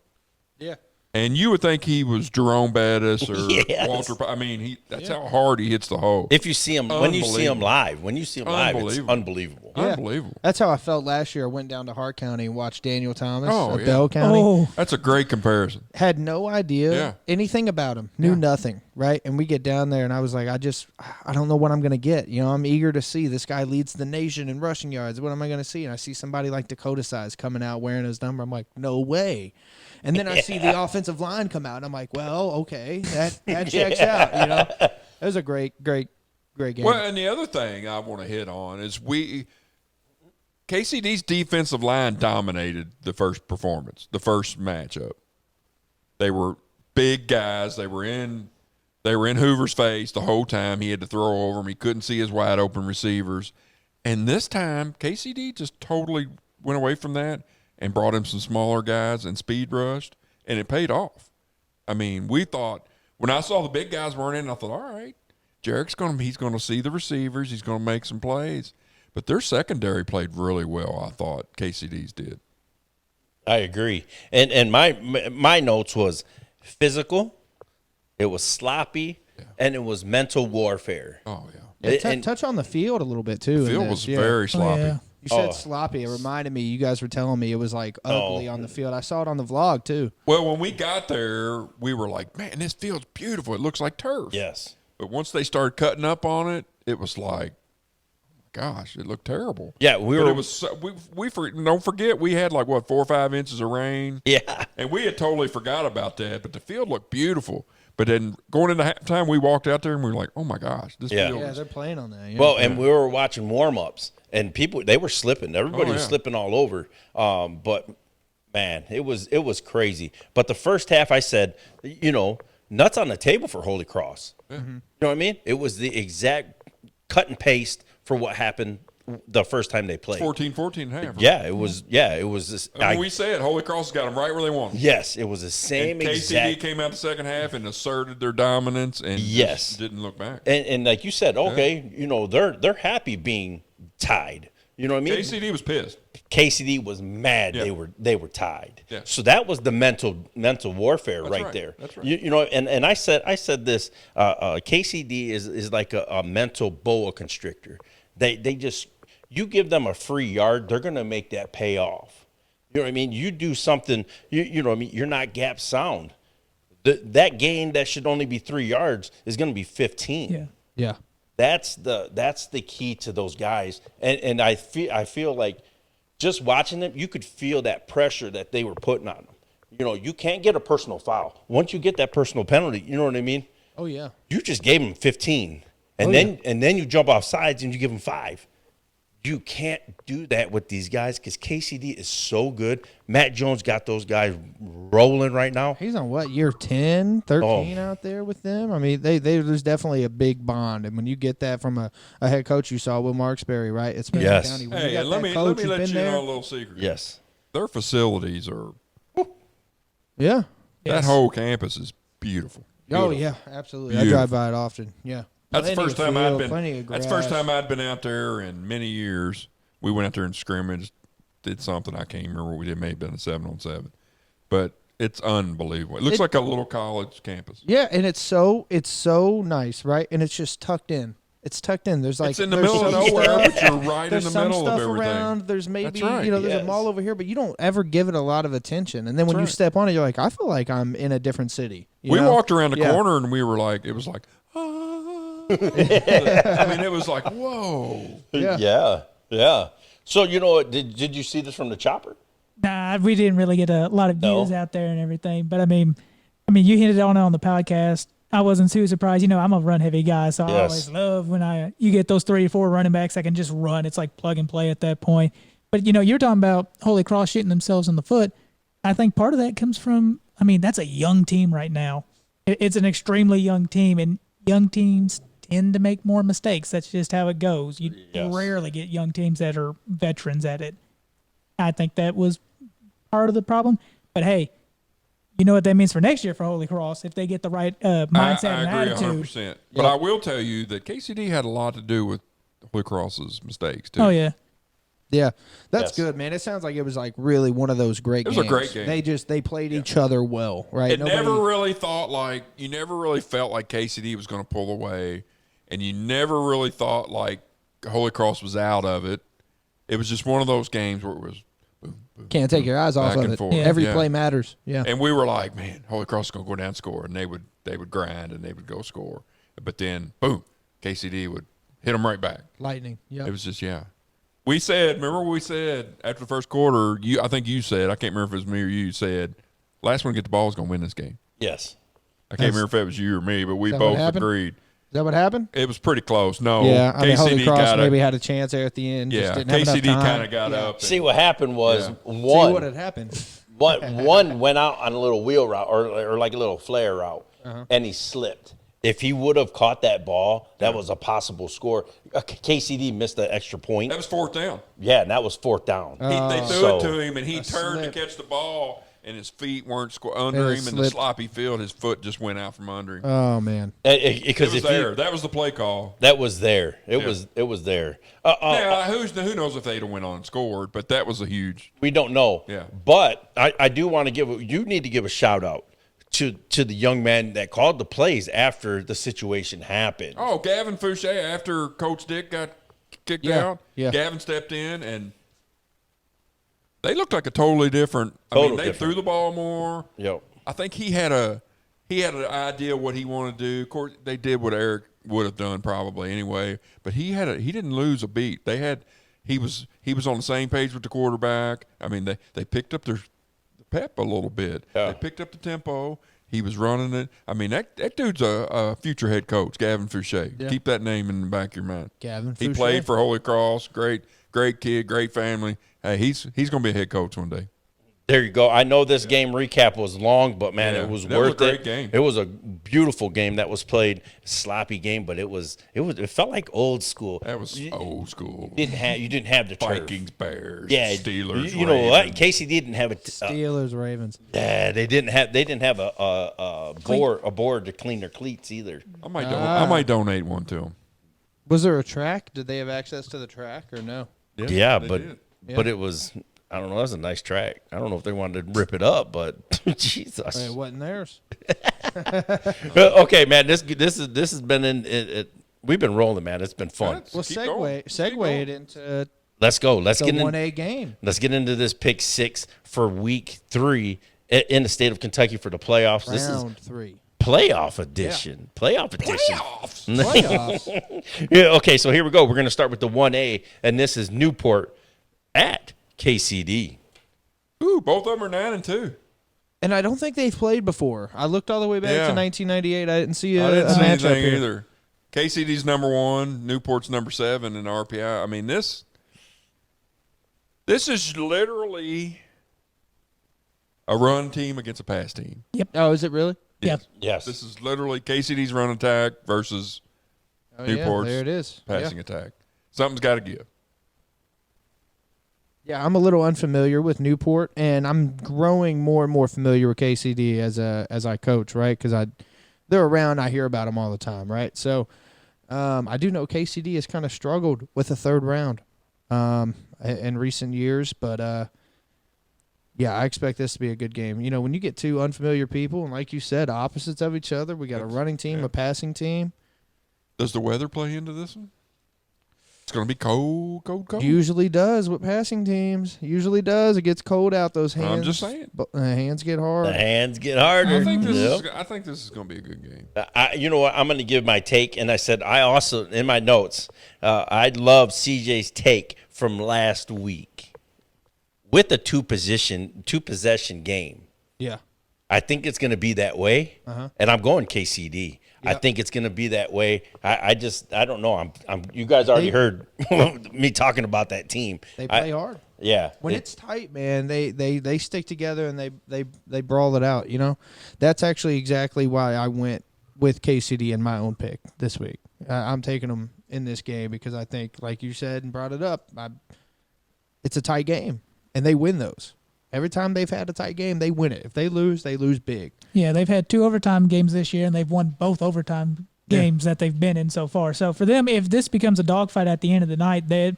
Yeah. And you would think he was Jerome Bettis or Yes. Walter. I mean, that's how hard he hits the hole. If you see him, when you see him live, it's unbelievable. Yeah. Unbelievable. That's how I felt last year. I went down to Hart County and watched Daniel Thomas Oh, at yeah. Bell County. Oh, That's a great comparison. Had no idea anything about him. Knew nothing, right? And we get down there, and I was like, I don't know what I'm going to get. You know, I'm eager to see. This guy leads the nation in rushing yards. What am I going to see? And I see somebody like Dakota Size coming out wearing his number. I'm like, no way. And then I see the offensive line come out, and I'm like, well, okay, that checks out. You know, it was a great game. Well, and the other thing I want to hit on is KCD's defensive line dominated the first performance, the first matchup. They were big guys. They were in Hoover's face the whole time. He had to throw over him. He couldn't see his wide open receivers. And this time, KCD just totally went away from that and brought him some smaller guys and speed rushed, and it paid off. I mean, we thought when I saw the big guys weren't in, I thought, all right, Jarek's he's going to see the receivers. He's going to make some plays. But their secondary played really well, I thought. KCD's did. I agree. And my notes was physical, it was sloppy, and it was mental warfare. Oh, yeah. Touch on the field a little bit, too. The field was very sloppy. yeah. You said sloppy. It reminded me. You guys were telling me it was like ugly on the field. I saw it on the vlog too. Well, when we got there, we were like, man, this field's beautiful. It looks like turf. Yes. But once they started cutting up on it, it was like, gosh, it looked terrible. Yeah, don't forget, we had like, 4 or 5 inches of rain. Yeah. And we had totally forgot about that, but the field looked beautiful. But then going into halftime, we walked out there and we were like, oh my gosh, this field Yeah, is. they're playing on that. Yeah. Well, and we were watching warm-ups, and they were slipping. Everybody was slipping all over. But, man, it was crazy. But the first half, I said, nuts on the table for Holy Cross. Mm-hmm. You know what I mean? It was the exact cut and paste for what happened the first time they played. 14-14 and a half. Right? Yeah, it was. Yeah, it was. This, we said Holy Cross got them right where they wanted them. Yes, it was the same and KCD exact. came out the second half and asserted their dominance and just didn't look back. And like you said, okay, they're happy being tied. You know what I mean? KCD was pissed. KCD was mad. Yeah. They were tied. Yeah. So that was the mental warfare right there. That's right. And I said this. KCD is like a mental boa constrictor. They just, you give them a free yard, they're going to make that pay off. You know what I mean? You do something, you know what I mean? You're not gap sound. That gain that should only be 3 yards is going to be 15. yeah. yeah. That's the key to those guys. And I feel like just watching them, you could feel that pressure that they were putting on them. You can't get a personal foul. Once you get that personal penalty, you know what I mean? Oh, yeah. You just gave them 15. And then you jump off sides and you give them 5. You can't do that with these guys because KCD is so good. Matt Jones got those guys rolling right now. He's on year 10, 13 out there with them? I mean, there's definitely a big bond. And when you get that from a head coach, you saw Will Marksberry, right? It's Yes. County. When Hey, you got let that me coach who's let been you there, know a little secret. Yes. Their facilities are, yeah. that whole campus is beautiful. Oh, Beautiful. yeah, absolutely. Beautiful. I drive by it often. Yeah. That's the Plenty first of time field, I'd been. plenty of That's the first grass. time I'd been out there in many years. We went out there and scrimmaged, did something I can't remember what we did. May have been a 7-on-7, but it's unbelievable. It looks like a little college campus. Yeah, and it's so nice, right? And it's just tucked in. It's tucked in. There's like It's in the there's middle of some nowhere, stuff- but you're right in There's the some middle of stuff everything. around. There's maybe That's right. there's Yes. a mall over here, but you don't ever give it a lot of attention. And then when you right. step on it, you're like, I feel like I'm in a different city. You We know? walked around the Yeah. corner and we were like, it was like, ah. I mean, it was like, whoa. Yeah. Yeah. So you know what? Did you see this from the chopper? Nah, we didn't really get a lot of views out there and everything. But I mean, you hinted on the podcast. I wasn't too surprised. You know, I'm a run heavy guy, so I always love when you get those 3 or 4 running backs that can just run. It's like plug and play at that point. But you know, you're talking about Holy Cross shooting themselves in the foot. I think part of that comes from. I mean, that's a young team right now. It's an extremely young team, and young teams tend to make more mistakes. That's just how it goes. You rarely get young teams that are veterans at it. I think that was part of the problem. But hey, you know what that means for next year for Holy Cross if they get the right mindset and attitude. I agree 100%. But I will tell you that KCD had a lot to do with Holy Cross's mistakes too. Oh yeah. Yeah, that's good, man. It sounds like it was like really one of those great games. It was a great game. They played each other well, right? You never really felt like KCD was going to pull away, and you never really thought like Holy Cross was out of it. It was just one of those games where it was boom, boom, can't take your eyes off of it. Forth. Yeah. Every play matters. Yeah, and we were like, man, Holy Cross is going to go down and score, and they would grind and they would go score, but then boom, KCD would hit them right back. lightning. Yeah, It was just remember what we said after the first quarter? I think you said, I can't remember if it was me or you said, last one to get the ball is going to win this game. Yes. I can't remember if it was you or me, but we that both what happened? agreed. Is that what happened? It was pretty close. No, Yeah, I mean, Holy KCD Cross maybe had a chance there at the end. Yeah, just didn't have KCD enough time. kind of got up. and- See, what happened was Yeah. See one. what had happened. One went out on a little wheel route or like a little flare route, and he slipped. If he would have caught that ball, that was a possible score. KCD missed the extra point. That was 4th down. Yeah, and that was 4th down. They threw So- it to him, and he turned slip. to catch the ball, and his feet weren't under It him. In the slipped. sloppy field, his foot just went out from under him. Oh man, It Because was if there. you, That was the play call. that was there. It was there. Now, who knows if they'd have went on and scored, but that was a huge. We don't know. Yeah. But I do want to you need to give a shout out to the young man that called the plays after the situation happened. Oh, Gavin Fouché, after Coach Dick got kicked out, Gavin stepped in, and they looked like a totally different. They threw the ball more. Yep. I think he had an idea what he wanted to do. Of course, they did what Eric would have done probably anyway, but he didn't lose a beat. He was on the same page with the quarterback. I mean, they picked up their pep a little bit. Yeah. They picked up the tempo. He was running it. I mean, that dude's a future head coach, Gavin Fouché. Yeah. Keep that name in the back of your mind. Gavin He Fouché. played for Holy Cross. Great kid, great family. Hey, he's going to be a head coach one day. There you go. I know this game recap was long, but man, Yeah, it was that was worth a great it. game. It was a beautiful game that was played. Sloppy game, but it felt like old school. That was old school. You didn't have the turf. Vikings, Bears, Yeah, Steelers. You know what? Ravens. Casey didn't have it. Steelers, Ravens. Yeah, they didn't have a board to clean their cleats either. I might donate one to him. Was there a track? Did they have access to the track or no? Yeah, they but did. but it was. I don't know. That was a nice track. I don't know if they wanted to rip it up, but Jesus. It wasn't theirs. Okay, man. This has been we've been rolling, man. It's been fun. That's- Well, Keep going. segue it into Let's go. Let's the get in. 1A game. Let's get into this pick 6 for week 3 in the state of Kentucky for the playoffs. This is Round 3. playoff edition. Playoff edition. Playoffs. Yeah. Okay. So here we go. We're going to start with the 1A, and this is Newport at KCD. Ooh, both of them are 9-2. And I don't think they've played before. I looked all the way back Yeah. to 1998. I didn't see I didn't a see matchup anything here. either. KCD's number 1, Newport's number 7 in RPI. I mean, this is literally a run team against a pass team. Oh, is it really? Yep. Yes. This is literally KCD's run attack versus Oh, Newport's yeah, there it is. passing Yeah. attack. Something's got to give. Yeah, I'm a little unfamiliar with Newport, and I'm growing more and more familiar with KCD as I coach, right? Because they're around, I hear about them all the time, right? So I do know KCD has kind of struggled with the third round in recent years, but yeah, I expect this to be a good game. You know, when you get two unfamiliar people, and like you said, opposites of each other, we got a running team, a passing team. Does the weather play into this one? It's going to be cold. Usually does with passing teams. Usually does. It gets cold out. Those hands. I'm just saying. Hands get hard. The hands get harder. I think this Yep. is going to be a good game. You know what? I'm going to give my take, and I said I also in my notes. I love CJ's take from last week with a two possession game. Yeah. I think it's going to be that way, and I'm going KCD. I think it's going to be that way. I don't know. You guys already heard me talking about that team. They play hard. Yeah. When it's tight, man, they stick together and they brawl it out. You know, that's actually exactly why I went with KCD in my own pick this week. I'm taking them in this game because I think, like you said and brought it up, it's a tight game, and they win those. Every time they've had a tight game, they win it. If they lose big. Yeah, they've had 2 overtime games this year, and they've won both overtime games that they've been in so far. So for them, if this becomes a dogfight at the end of the night, they'll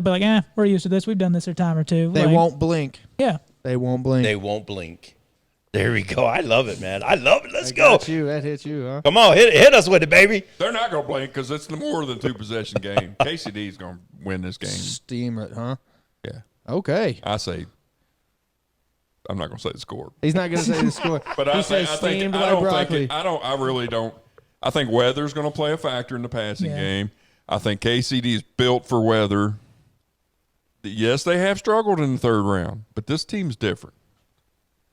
be like, we're used to this. We've done this a time or two. They won't blink. Yeah. They won't blink. They won't blink. There we go. I love it, man. I love it. Let's That go. got you. That hits you, huh? Come on, hit us with it, baby. They're not going to blink because it's more than 2 possession game. KCD is going to win this game. Steam it, huh? Yeah. Okay. I say, I'm not going to say the score. He's not going to say the score. But he I says think steamed I like don't broccoli. think I really don't. I think weather's going to play a factor in the passing game. I think KCD is built for weather. Yes, they have struggled in the 3rd round, but this team's different.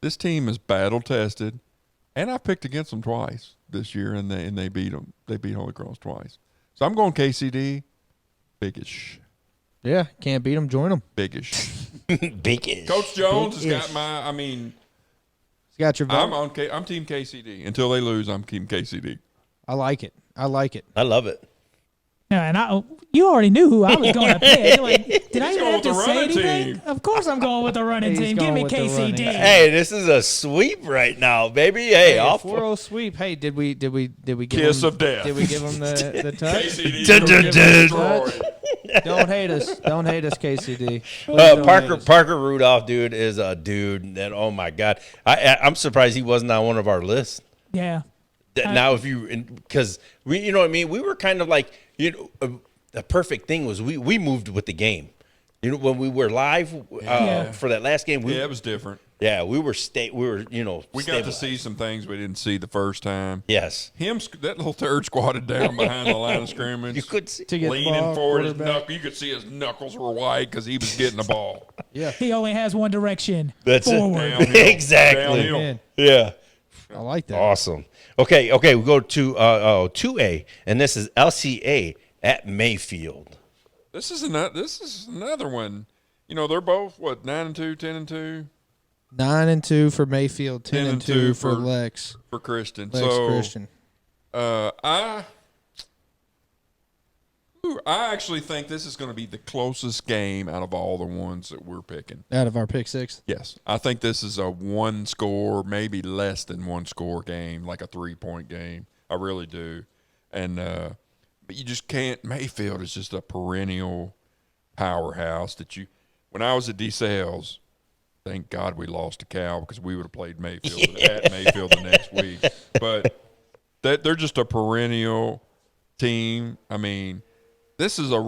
This team is battle tested, and I picked against them twice this year, and they beat them. They beat Holy Cross twice. So I'm going KCD. Biggish. Yeah, can't beat them. Join them. Biggish. Big Coach Jones has Big-ish. got my. I mean, He's got your vote. I'm Team KCD. Until they lose, I'm Team KCD. I like it. I like it. I love it. Yeah, and you already knew who I was going to pick. Like, did I He's even going have to with the say running anything? team. Of course I'm going with the running He's team. Give going me with the running KCD. team. Hey, this is a sweep right now, baby. Hey, off. 4-0 sweep. Hey, did we give Kiss him, of death. Did we give him the touch? KCD. Dun, dun, dun. destroyed. Don't hate us. Don't hate us, KCD. Parker Rudolph, dude, is a dude that, oh my God, I'm surprised he wasn't on one of our lists. Yeah. Now, if you, because we, you know what I mean, we were kind of like, you know, the perfect thing was we moved with the game. You know, when we were live for that last game, Yeah, it was different. we were you know, We got to stabilized. see some things we didn't see the first time. Yes, That little third squatted down behind the line of scrimmage. you could see. To get the leaning ball, forward. quarterback. You could see his knuckles were white because he was getting the ball. Yeah, He only has one direction. That's it. forward. Downhill. Exactly. Downhill. man, Yeah. I like that. Awesome. Okay, we go to 2A, and this is LCA at Mayfield. This is another one. You know, they're both 9-2, 10-2 9-2 for Mayfield, 10-2 for Lex. for Christian. Lex So Christian. I actually think this is going to be the closest game out of all the ones that we're picking. Out of our pick 6. Yes, I think this is a 1 score, maybe less than 1 score game, like a 3-point game. I really do. And but you just can't. Mayfield is just a perennial powerhouse that you. When I was at DeSales, thank God we lost to Cal because we would have played Mayfield at Mayfield the next week. But they're just a perennial team. I mean, these are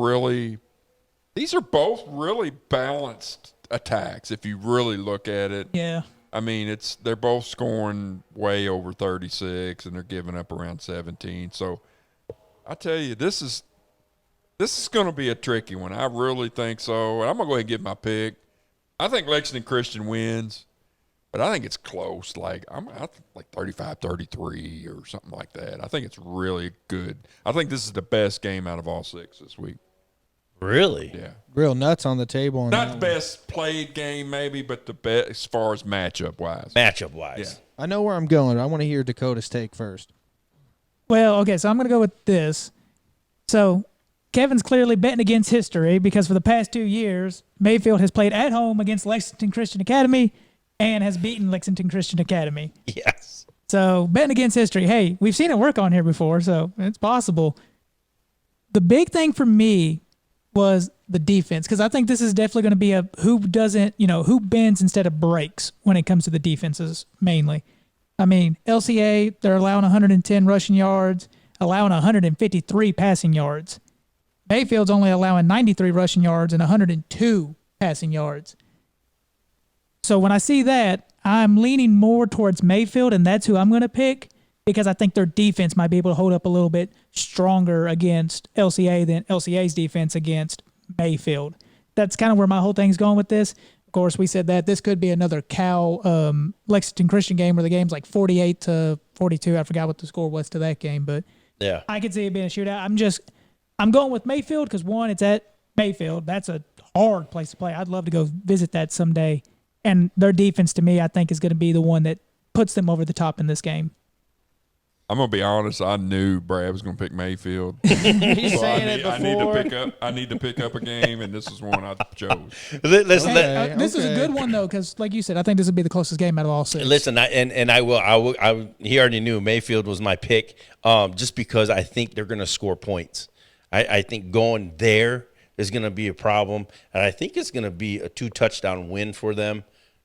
both really balanced attacks if you really look at it. Yeah. I mean, they're both scoring way over 36 and they're giving up around 17. So I tell you, this is going to be a tricky one. I really think so. And I'm going to go ahead and give my pick. I think Lexington Christian wins, but I think it's close. Like I think like 35-33 or something like that. I think it's really good. I think this is the best game out of all 6 this week. Really? Yeah. Real nuts on the table. On Not that the one. best played game maybe, but the best as far as matchup wise. Matchup wise. Yeah. I know where I'm going. I want to hear Dakota's take first. Well, okay, so I'm going to go with this. So Kevin's clearly betting against history because for the past 2 years, Mayfield has played at home against Lexington Christian Academy and has beaten Lexington Christian Academy. Yes. So betting against history, hey, we've seen it work on here before, so it's possible. The big thing for me was the defense because I think this is definitely going to be a who bends instead of breaks when it comes to the defenses mainly. I mean, LCA, they're allowing 110 rushing yards, allowing 153 passing yards. Mayfield's only allowing 93 rushing yards and 102 passing yards. So when I see that, I'm leaning more towards Mayfield, and that's who I'm going to pick because I think their defense might be able to hold up a little bit stronger against LCA than LCA's defense against Mayfield. That's kind of where my whole thing's going with this. Of course, we said that this could be another Cal Lexington Christian game where the game's like 48-42. I forgot what the score was to that game, but Yeah. I could see it being a shootout. I'm going with Mayfield because, one, it's at Mayfield. That's a hard place to play. I'd love to go visit that someday. And their defense, to me, I think is going to be the one that puts them over the top in this game. I'm gonna be honest. I knew Brad was gonna pick Mayfield. He's So saying it I need to before. pick up. I need to pick up a game, and this is one I chose. Listen, Okay. This is a good one, though, because, like you said, I think this would be the closest game out of all six. listen, I will. He already knew Mayfield was my pick, just because I think they're going to score points. I think going there is going to be a problem, and I think it's going to be a 2-touchdown win for them.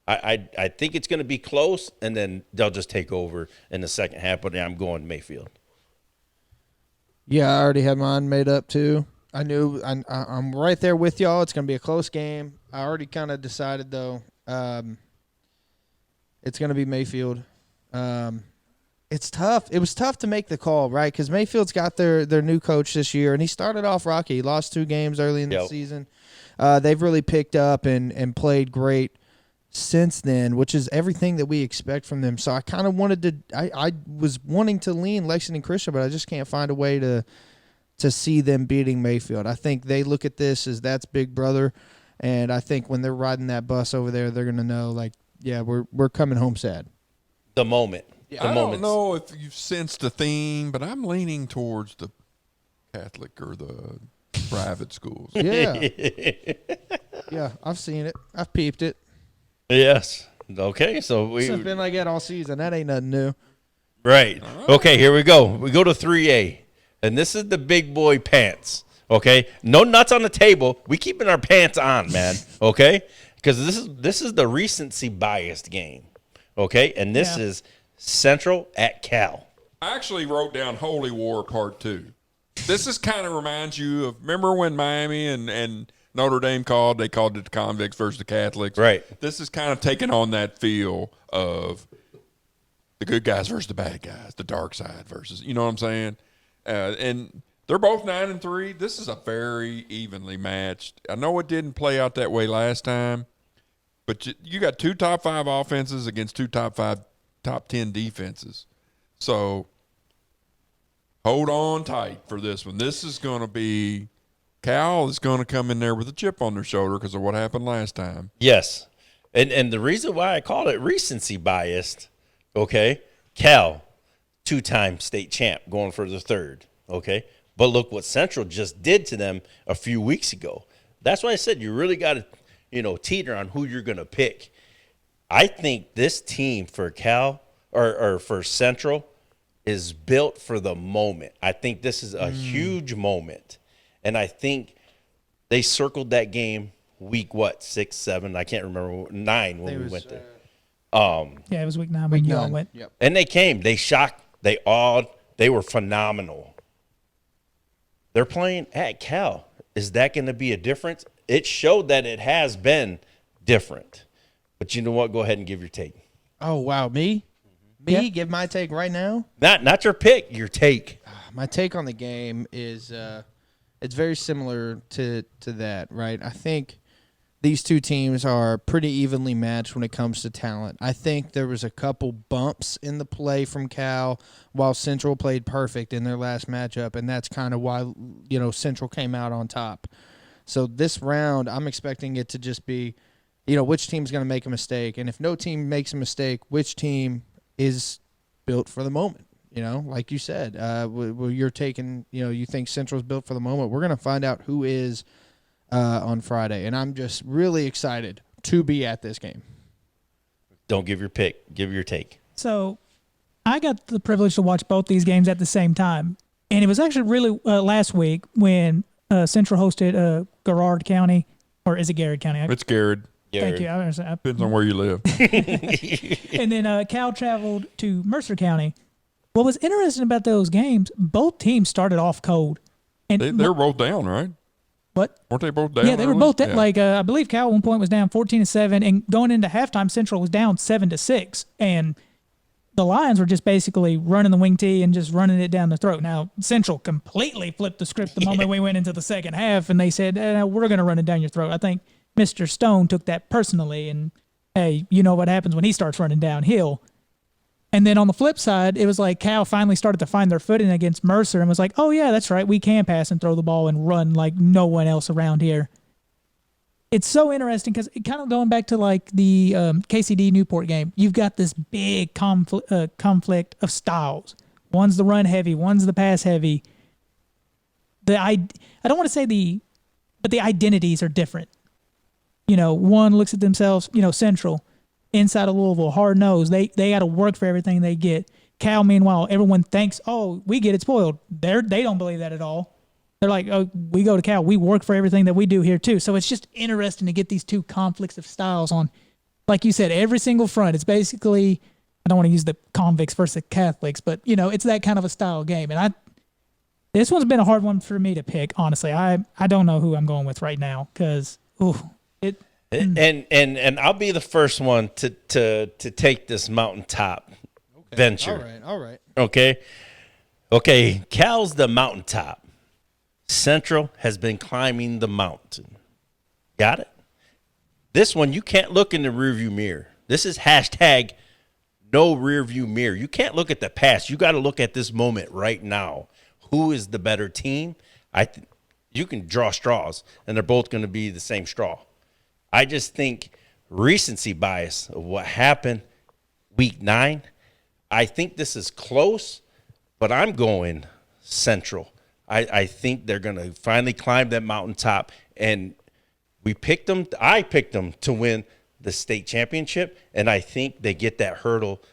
I think it's going to be close, and then they'll just take over in the second half. But I'm going Mayfield. Yeah, I already had mine made up too. I knew I'm right there with y'all. It's going to be a close game. I already kind of decided though. It's going to be Mayfield. It's tough. It was tough to make the call, right? Because Mayfield's got their new coach this year, and he started off rocky. He lost 2 games early in the season. They've really picked up and played great since then, which is everything that we expect from them. So I kind of wanted to I was wanting to lean Lexington Christian, but I just can't find a way to see them beating Mayfield. I think they look at this as that's Big Brother, and I think when they're riding that bus over there, they're going to know, like, yeah, we're coming home sad. The moment. The I moments. don't know if you've sensed a theme, but I'm leaning towards the Catholic or the private schools. Yeah. Yeah, I've seen it. I've peeped it. Yes. Okay. So It's been like that all season. That ain't nothing new. Right. Okay, here we go. We go to 3A. And this is the big boy pants. Okay? No nuts on the table. We keeping our pants on, man. Okay? Because this is the recency biased game. Okay? And this is Central at Cal. I actually wrote down Holy War Part 2. This is kind of reminds you of, remember when Miami and Notre Dame they called it the convicts versus the Catholics. Right. This is kind of taking on that feel of the good guys versus the bad guys, the dark side versus, you know what I'm saying? And they're both 9-3. This is a very evenly matched. I know it didn't play out that way last time, but you got 2 top 5 offenses against 2 top 10 defenses. So hold on tight for this one. This is going to be Cal is going to come in there with a chip on their shoulder because of what happened last time. Yes. And the reason why I call it recency biased, okay, Cal, 2-time state champ, going for the 3rd, okay? But look what Central just did to them a few weeks ago. That's why I said you really got to, teeter on who you're going to pick. I think this team for Cal or for Central is built for the moment. I think this is a huge moment. And I think they circled that game week 6, 7, I can't remember, 9 when we went there. Yeah, it was week 9 when y'all went. Yep. And they came. They shocked. They awed. They were phenomenal. They're playing at Cal. Is that going to be a difference? It showed that it has been different. But you know what? Go ahead and give your take. Oh, wow. Me? Me? Yeah. Give my take right now? Not your pick, your take. My take on the game is it's very similar to that, right? I think these two teams are pretty evenly matched when it comes to talent. I think there was a couple bumps in the play from Cal while Central played perfect in their last matchup, and that's kind of why, Central came out on top. So this round, I'm expecting it to just be, which team's going to make a mistake, and if no team makes a mistake, which team is built for the moment. Like you said, you're taking, you think Central's built for the moment. We're going to find out who is on Friday, and I'm just really excited to be at this game. Don't give your pick. Give your take. So I got the privilege to watch both these games at the same time. And it was actually really last week when Central hosted Garrard County, or is it Garrett County? It's Garrett. Thank you. Depends on where you live. And then Cal traveled to Mercer County. What was interesting about those games, both teams started off cold. And They were both down, right? what? Weren't they both down? Yeah, they were early? both Yeah. I believe Cal at one point was down 14-7, and going into halftime, Central was down 7-6. And the Lions were just basically running the wing tee and just running it down the throat. Now, Central completely flipped the script the moment we went into the second half, and they said, we're going to run it down your throat. I think Mr. Stone took that personally, and, hey, you know what happens when he starts running downhill. And then on the flip side, it was like Cal finally started to find their footing against Mercer and was like, oh, yeah, that's right. We can pass and throw the ball and run like no one else around here. It's so interesting because kind of going back to like the KCD Newport game, you've got this big conflict of styles. One's the run heavy, one's the pass heavy. I don't want to say but the identities are different. You know, one looks at themselves, you know, Central, inside of Louisville, hard nosed. They got to work for everything they get. Cal, meanwhile, everyone thinks, oh, we get it spoiled. They don't believe that at all. They're like, oh, we go to Cal. We work for everything that we do here, too. So it's just interesting to get these two conflicts of styles on, like you said, every single front. It's basically, I don't want to use the convicts versus Catholics, but, you know, it's that kind of a style game. And this one's been a hard one for me to pick, honestly. I don't know who I'm going with right now because, And I'll be the first one to take this mountaintop venture. All right. Okay, Cal's the mountaintop. Central has been climbing the mountain. Got it? This one, you can't look in the rearview mirror. This is hashtag no rearview mirror. You can't look at the past. You got to look at this moment right now. Who is the better team? You can draw straws, and they're both going to be the same straw. I just think recency bias of what happened week 9, I think this is close, but I'm going Central. I think they're going to finally climb that mountaintop, and I picked them to win the state championship, and I think they get that hurdle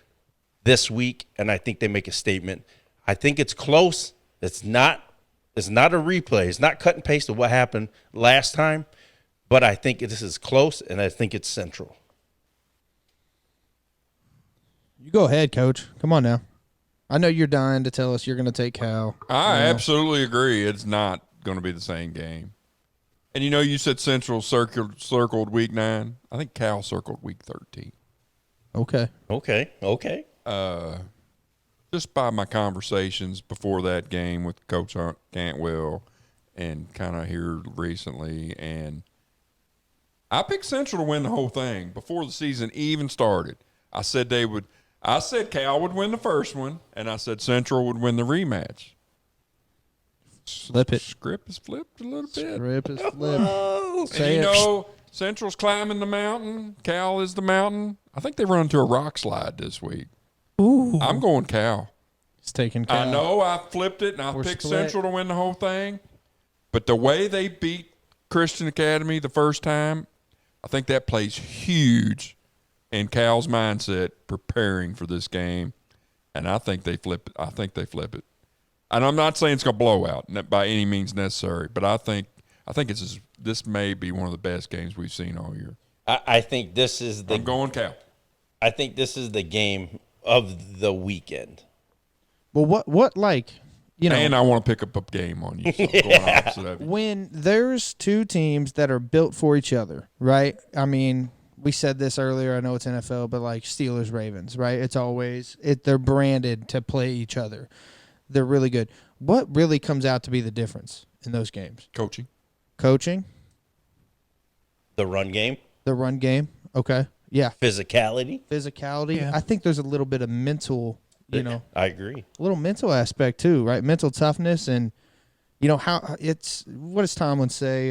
this week, and I think they make a statement. I think it's close. It's not a replay. It's not cut and paste of what happened last time, but I think this is close, and I think it's Central. You go ahead, Coach. Come on now. I know you're dying to tell us you're going to take Cal. I absolutely agree. It's not going to be the same game. And, you know, you said Central circled week 9. I think Cal circled week 13. Okay. Just by my conversations before that game with Coach Cantwell and kind of here recently, and I picked Central to win the whole thing before the season even started. I said Cal would win the first one, and I said Central would win the rematch. Flip it. Script is flipped a little bit. Script is flipped. And you know, Central's climbing the mountain. Cal is the mountain. I think they run into a rock slide this week. Ooh. I'm going Cal. It's taking Cal. I know I flipped it, and I picked Central to win the whole thing. But the way they beat Christian Academy the first time, I think that plays huge in Cal's mindset preparing for this game, and I think they flip it. And I'm not saying it's going to blow out by any means necessary, but I think this may be one of the best games we've seen all year. I think this is I'm going Cal. I think this is the game of the weekend. Well, what like, you know, and I want to pick up a game on you. So I'm going opposite of you. When there's two teams that are built for each other, right? I mean, we said this earlier. I know it's NFL, but like Steelers, Ravens, right? It's always they're branded to play each other. They're really good. What really comes out to be the difference in those games? Coaching. The run game. Okay. Yeah. Physicality. Yeah. I think there's a little bit of mental, you know. I agree. A little mental aspect too, right? Mental toughness, and you know how what does Tomlin say?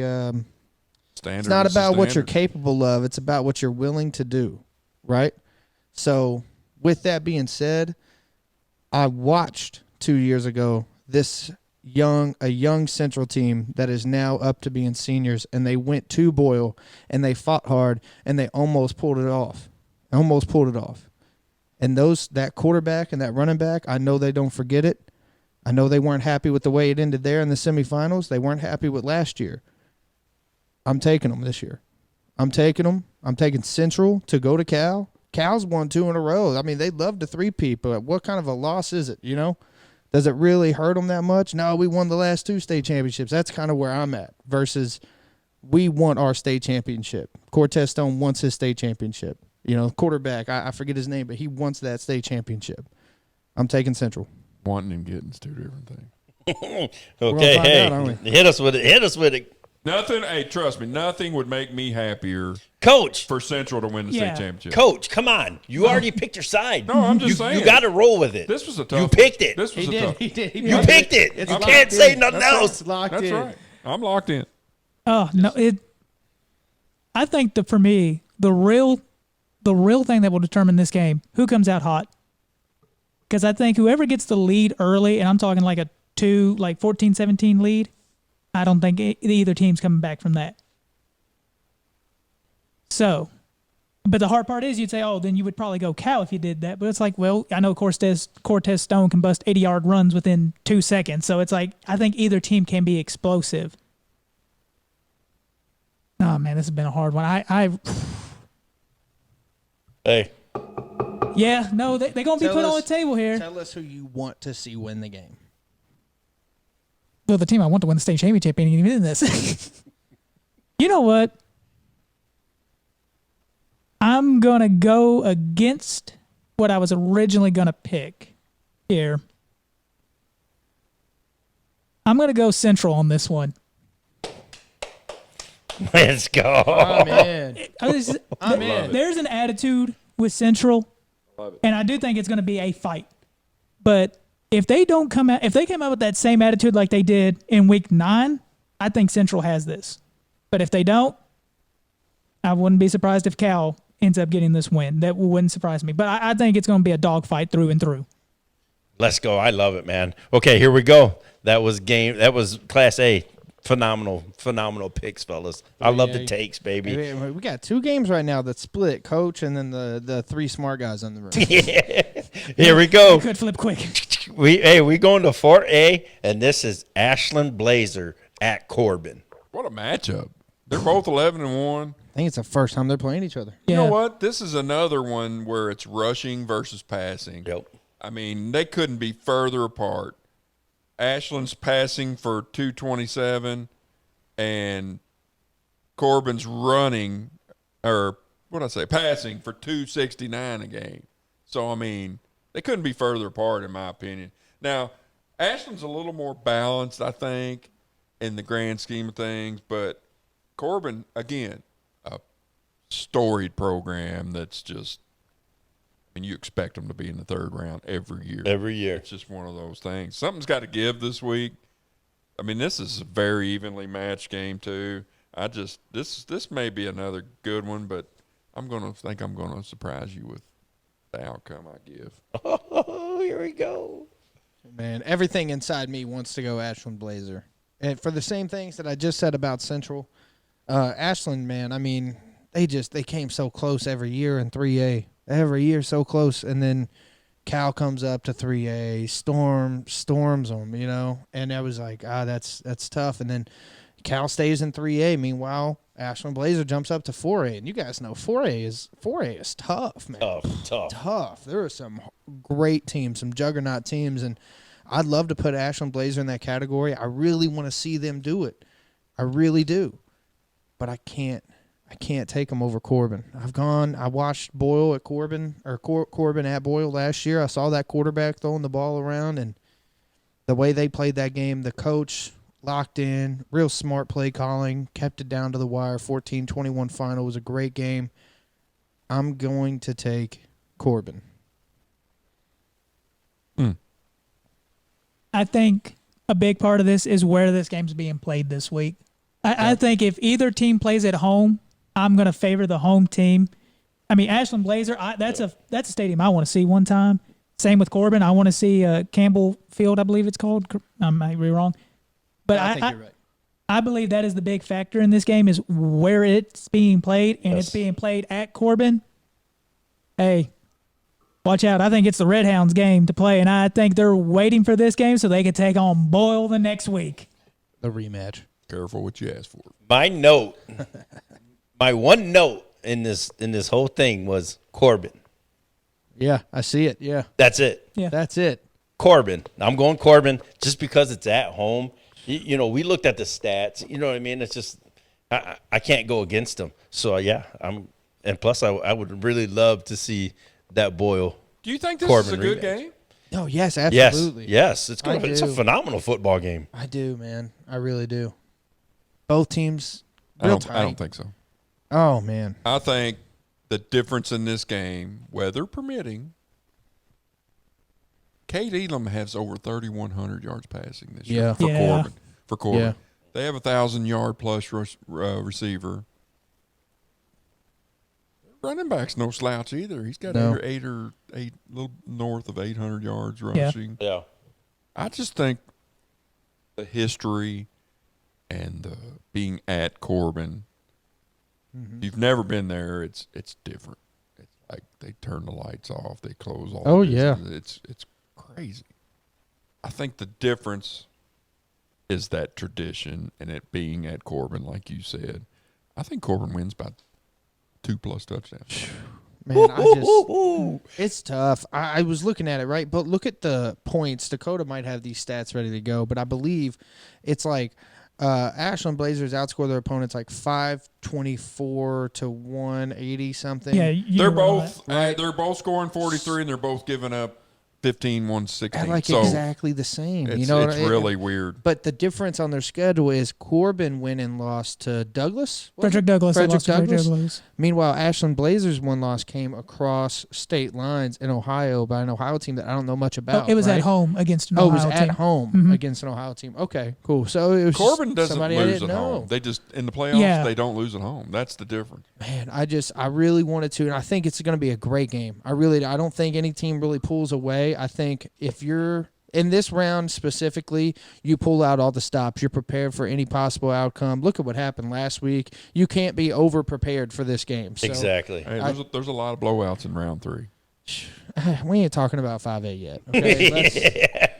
It's not about what you're capable of. It's about what you're willing to do, right? So with that being said, I watched 2 years ago a young Central team that is now up to being seniors, and they went to Boyle and they fought hard and they almost pulled it off. And that quarterback and that running back, I know they don't forget it. I know they weren't happy with the way it ended there in the semifinals. They weren't happy with last year. I'm taking them this year. I'm taking Central to go to Cal. Cal's won 2 in a row. I mean, they'd love to three-peat, but what kind of a loss is it, you know? Does it really hurt them that much? No, we won the last 2 state championships. That's kind of where I'm at versus we want our state championship. Cortez Stone wants his state championship. quarterback. I forget his name, but he wants that state championship. I'm taking Central. Wanting and getting is two different things. Okay, find hey, out, aren't we? hit us with it. Nothing. Hey, trust me, nothing would make me happier Coach, for Central to win the state championship. Coach, come on. You already picked your side. No, I'm just saying. You got to roll with it. This was a tough. You picked it. This was He a did. tough. He did. You picked it. It's You locked can't say in. nothing That's else. It's locked That's in. right. I'm locked in. Oh no! I think that for me, the real thing that will determine this game, who comes out hot. Because I think whoever gets the lead early, and I'm talking like a 14-17 lead, I don't think either team's coming back from that. So, but the hard part is you'd say, oh, then you would probably go Cal if you did that. But it's like, well, I know Cortez Stone can bust 80-yard runs within 2 seconds. So it's like, I think either team can be explosive. Oh, man, this has been a hard one. Hey, Yeah, no, they're going to be Tell put on us- the table here. Tell us who you want to see win the game. Well, the team I want to win the state championship ain't even in this. You know what? I'm going to go against what I was originally going to pick here. I'm going to go Central on this one. let's go. I'm in. I'm in. There's an attitude with Central, and I do think it's going to be a fight. But if they don't come out, if they come out with that same attitude like they did in week 9, I think Central has this. But if they don't, I wouldn't be surprised if Cal ends up getting this win. That wouldn't surprise me. But I think it's going to be a dogfight through and through. Let's go. I love it, man. Okay, here we go. That was Class A. Phenomenal picks, fellas. I love the takes, baby. We got 2 games right now that split, Coach, and then the 3 smart guys in the room. Here we go. Could flip quick. We going to 4A, and this is Ashland Blazer at Corbin. What a matchup. They're both 11-1. I think it's the first time they're playing each other. You know Yeah. what? This is another one where it's rushing versus passing. Yep. I mean, they couldn't be further apart. Ashland's passing for 227, and Corbin's running, or what did I say, passing for 269 a game. So, I mean, they couldn't be further apart, in my opinion. Now, Ashland's a little more balanced, I think, in the grand scheme of things, but Corbin, again, a storied program that's just, I mean, you expect them to be in the 3rd round every year. Every year. It's just one of those things. Something's got to give this week. I mean, this is a very evenly matched game too. This may be another good one, but I'm gonna surprise you with the outcome I give. Oh, here we go. Man, everything inside me wants to go Ashland Blazer. And for the same things that I just said about Central, Ashland, man, I mean, they came so close every year in 3A. Every year so close, and then Cal comes up to 3A, storms them, and I was like, that's tough. And then Cal stays in 3A. Meanwhile, Ashland Blazer jumps up to 4A, and you guys know 4A is tough, man. Tough. There are some great teams, some juggernaut teams, and I'd love to put Ashland Blazer in that category. I really want to see them do it. I really do, but I can't take them over Corbin. I watched Boyle at Corbin, or Corbin at Boyle last year. I saw that quarterback throwing the ball around, and the way they played that game, the coach locked in, real smart play calling, kept it down to the wire. 14-21 final was a great game. I'm going to take Corbin. I think a big part of this is where this game's being played this week. I think if either team plays at home, I'm going to favor the home team. I mean, Ashland Blazer, that's a stadium I want to see one time. Same with Corbin. I want to see Campbell Field, I believe it's called. I might be wrong. But I think you're right. I believe that is the big factor in this game is where it's being played, and it's being played at Corbin. Hey, watch out. I think it's the Red Hounds game to play, and I think they're waiting for this game so they can take on Boyle the next week. The rematch. Careful what you ask for. My one note in this whole thing was Corbin. Yeah, I see it. Yeah. That's it. Yeah. That's it. Corbin. I'm going Corbin just because it's at home. We looked at the stats. You know what I mean? It's just I can't go against them. So yeah, I'm And plus, I would really love to see that Boyle. Do you think this Corbin is a good rematch. game? Oh, yes, Yes, absolutely. yes, it's I it's a do. phenomenal football game. I do, man. I really do. Both teams, I real don't, tight. I don't think so. Oh, man. I think the difference in this game, weather permitting, Kate Elam has over 3,100 yards passing this year Yeah. for Yeah. Corbin. For Corbin, Yeah. they have a 1,000-yard plus receiver. Running back's no slouch either. He's got No. eight, a little north of 800 yards rushing. Yeah. I just think the history and being at Corbin. If you've never been there, it's different. It's like they turn the lights off, they close all. Oh, the yeah. business. It's crazy. I think the difference is that tradition and it being at Corbin, like you said. I think Corbin wins by 2+ touchdowns. Man, I just, it's tough. I was looking at it, right? But look at the points. Dakota might have these stats ready to go, but I believe it's like Ashland Blazers outscore their opponents like 524 to 180 something. Yeah, you They're were on both that. they're both scoring 43 and they're both giving up 15, 116. At like so exactly the same. it's, You know, it's really weird. But the difference on their schedule is Corbin went and lost to Douglas. was Frederick it? Douglas. they Frederick lost to Frederick Douglas. Douglas. Meanwhile, Ashland Blazers' one loss came across state lines in Ohio by an Ohio team that I don't know much about. Oh, it was right? at home against an Oh, it Ohio was at team. home Mhm. against an Ohio team. Okay, cool. So it was Corbin doesn't somebody I lose didn't at know. home. They just in the playoffs Yeah. they don't lose at home. That's the difference. Man, I really wanted to, and I think it's going to be a great game. I don't think any team really pulls away. I think if you're in this round specifically, you pull out all the stops. You're prepared for any possible outcome. Look at what happened last week. You can't be over prepared for this game. So, Exactly. Hey, there's a lot of blowouts in round 3. we ain't talking about 5A yet. Okay,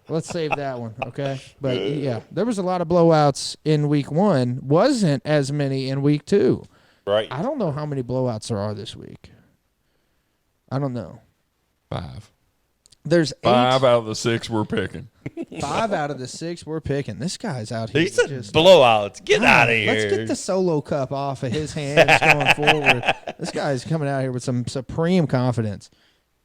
let's save that one. Okay, but yeah, there was a lot of blowouts in week 1. Wasn't as many in week 2. Right. I don't know how many blowouts there are this week. I don't know. 5. There's 5 out of the 6 we're picking. 5 out of the 6 we're picking. This guy's out here. He said just- blowouts. Get Ah, out of here. Let's get the solo cup off of his hands going forward. This guy's coming out here with some supreme confidence.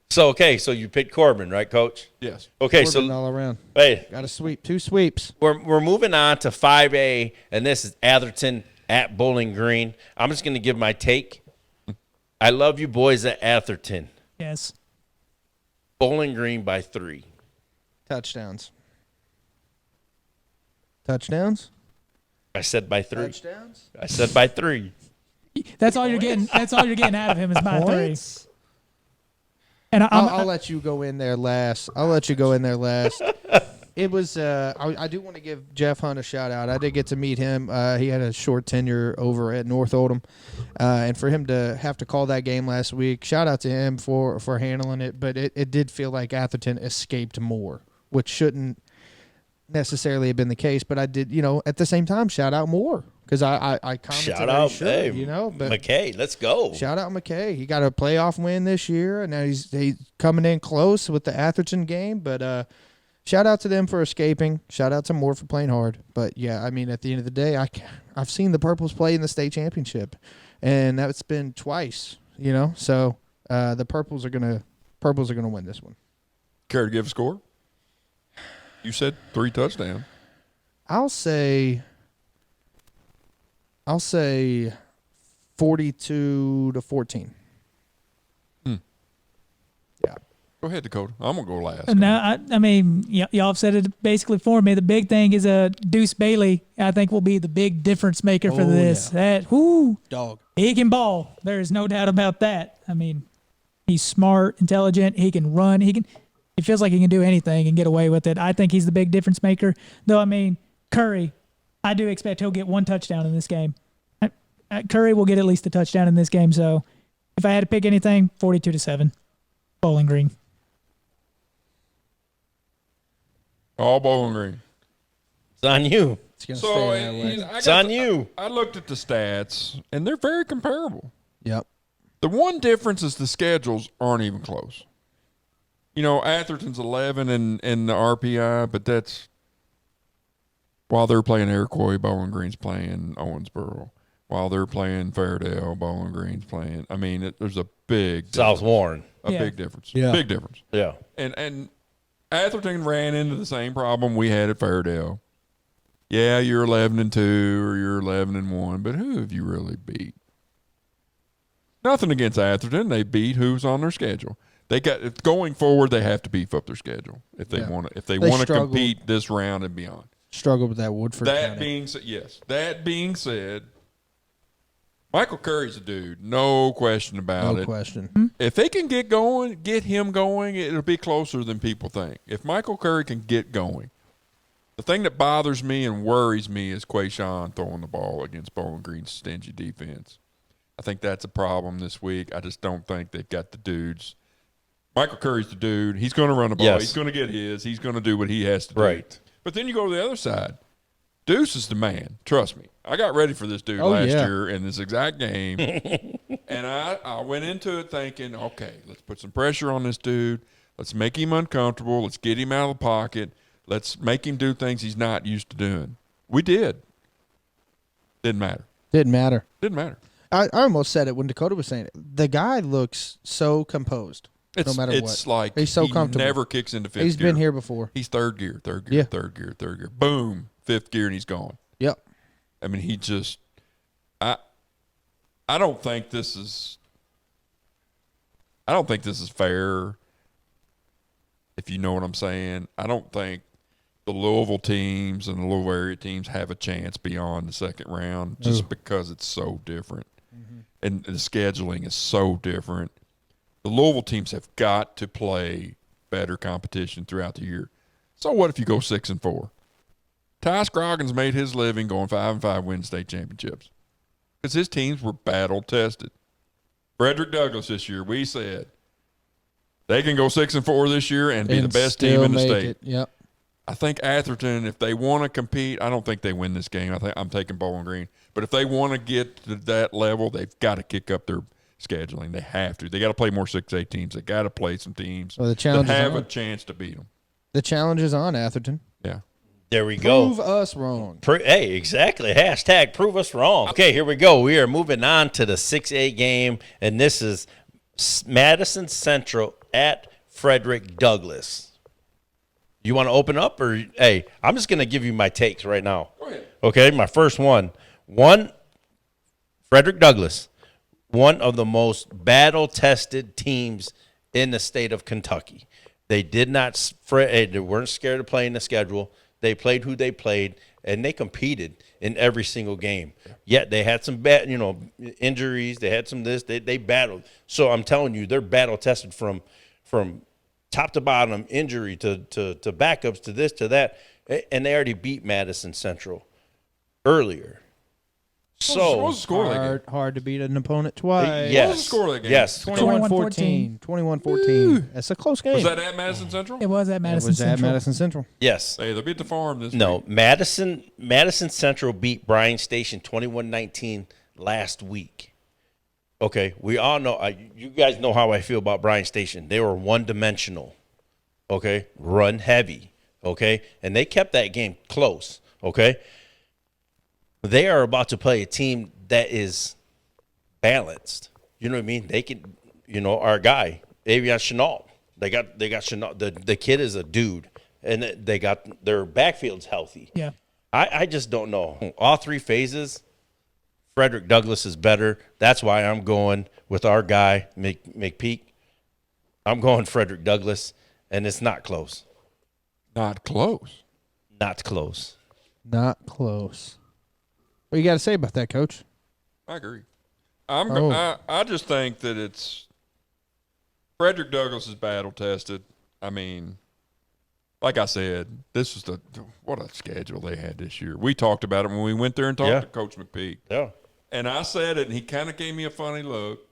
So you picked Corbin, right, Coach? Yes. Okay, Corbin so all around. hey, Got a sweep, 2 sweeps. we're moving on to 5A, and this is Atherton at Bowling Green. I'm just going to give my take. I love you boys at Atherton. Yes. Bowling Green by 3. Touchdowns. Touchdowns? I said by 3. Touchdowns? I said by 3. That's all you're getting. That's all you're getting out of him is my 3. Points? And I'll let you go in there last. It was. I do want to give Jeff Hunt a shout out. I did get to meet him. He had a short tenure over at North Oldham, and for him to have to call that game last week, shout out to him for handling it. But it did feel like Atherton escaped more, which shouldn't necessarily have been the case. But I did, at the same time, shout out Moore because I commented Shout that he out, should, hey, But McKay, let's go. shout out McKay. He got a playoff win this year, and now he's coming in close with the Atherton game. But shout out to them for escaping. Shout out to Moore for playing hard. But yeah, I mean, at the end of the day, I've seen the Purples play in the state championship, and that's been twice. So the Purples are gonna win this one. Care to give a score? You said 3 touchdowns. I'll say 42-14. Go ahead, Dakota. I'm gonna go last. No, I mean, y'all have said it basically for me. The big thing is Deuce Bailey, I think, will be the big difference maker for Oh, this. yeah. Dog. He can ball. There is no doubt about that. I mean, he's smart, intelligent. He can run. It feels like he can do anything and get away with it. I think he's the big difference maker. Though, I mean, Curry, I do expect he'll get 1 touchdown in this game. Curry will get at least a touchdown in this game. So if I had to pick anything, 42-7, Bowling Green. All Bowling Green. It's on you. It's gonna So stay that way. It's on you. I looked at the stats, and they're very comparable. Yep. The one difference is the schedules aren't even close. Atherton's 11 in the RPI, but that's while they're playing Iroquois, Bowling Green's playing Owensboro. while they're playing Fairdale, Bowling Green's playing. I mean, there's a big South difference. Warren. Big difference. Yeah. Big difference. Yeah. And Atherton ran into the same problem we had at Fairdale. Yeah, you're 11-2 or you're 11-1, but who have you really beat? Nothing against Atherton. They beat who's on their schedule. They got going forward. They have to beef up their schedule if they want to. If they want to compete this round and beyond. Struggled with that Woodford. That being said, yes. That being said, Michael Curry's a dude. No question about it. No question. If they can get him going, it'll be closer than people think. If Michael Curry can get going, the thing that bothers me and worries me is Quayshawn throwing the ball against Bowling Green's stingy defense. I think that's a problem this week. I just don't think they've got the dudes. Michael Curry's the dude. He's going to run the ball. Yes. He's going to get his. He's going to do what he has to do. Right. But then you go to the other side. Deuce is the man. Trust me. I got ready for this dude Oh, last yeah. year in this exact game. And I went into it thinking, okay, let's put some pressure on this dude. Let's make him uncomfortable. Let's get him out of the pocket. Let's make him do things he's not used to doing. We did. Didn't matter. Didn't matter. Didn't matter. I almost said it when Dakota was saying it. The guy looks so composed. No matter it's what. like He's so he comfortable. never kicks into fifth He's gear. been here before. He's third gear. Yeah. Third gear. Boom, fifth gear, and he's gone. Yep. I mean, he just I don't think this is fair, if you know what I'm saying. I don't think the Louisville teams and the Louisville area teams have a chance beyond the second round just because it's so different. And the scheduling is so different. The Louisville teams have got to play better competition throughout the year. So what if you go 6-4? Ty Scroggins made his living going 5-5 winning state championships because his teams were battle tested. Frederick Douglass this year, we said they can go 6-4 this year and be the best team in the state. Yep. I think Atherton, if they want to compete, I don't think they win this game. I think I'm taking Bowling Green. But if they want to get to that level, they've got to kick up their scheduling. They have to. They got to play more 6A teams. They got to play some teams Well, the that challenge is have on. a chance to beat them. The challenge is on, Atherton. Yeah. There we go. Prove us wrong. Hey, exactly. Hashtag prove us wrong. Okay, here we go. We are moving on to the 6A game, and this is Madison Central at Frederick Douglass. You want to open up, or hey, I'm just going to give you my takes right now. Go ahead. Okay, my first one. Frederick Douglass, one of the most battle-tested teams in the state of Kentucky. They did not they weren't scared of playing the schedule. They played who they played, and they competed in every single game. Yet they had some bad, injuries. They had some this. They battled. So I'm telling you, they're battle-tested from top to bottom, injury to backups to this to that, and they already beat Madison Central earlier. What was the score of that game? Hard to beat an opponent twice. Yes. What was the score of that game? Yes. 21-14. 21-14. That's a close game. Was that at Madison Central? It was at It Madison was at Central. Madison Central. Yes. Hey, they beat the farm this No, week. Madison Central beat Bryan Station 21-19 last week. Okay, we all know. You guys know how I feel about Bryan Station. They were one-dimensional. Okay, run heavy. Okay, and they kept that game close. Okay, they are about to play a team that is balanced. You know what I mean? They can, our guy Avion Chenault. They got Chenault. The kid is a dude, and they got their backfield's healthy. Yeah. I just don't know. All three phases, Frederick Douglass is better. That's why I'm going with our guy, McPeak. I'm going Frederick Douglass, and it's not close. Not close. Not close. Not close. What you got to say about that, Coach? I agree. I just think that it's Frederick Douglass is battle tested. I mean, like I said, this was what a schedule they had this year. We talked about it when we went there and talked to Coach McPeak. Yeah. And I said it, and he kind of gave me a funny look.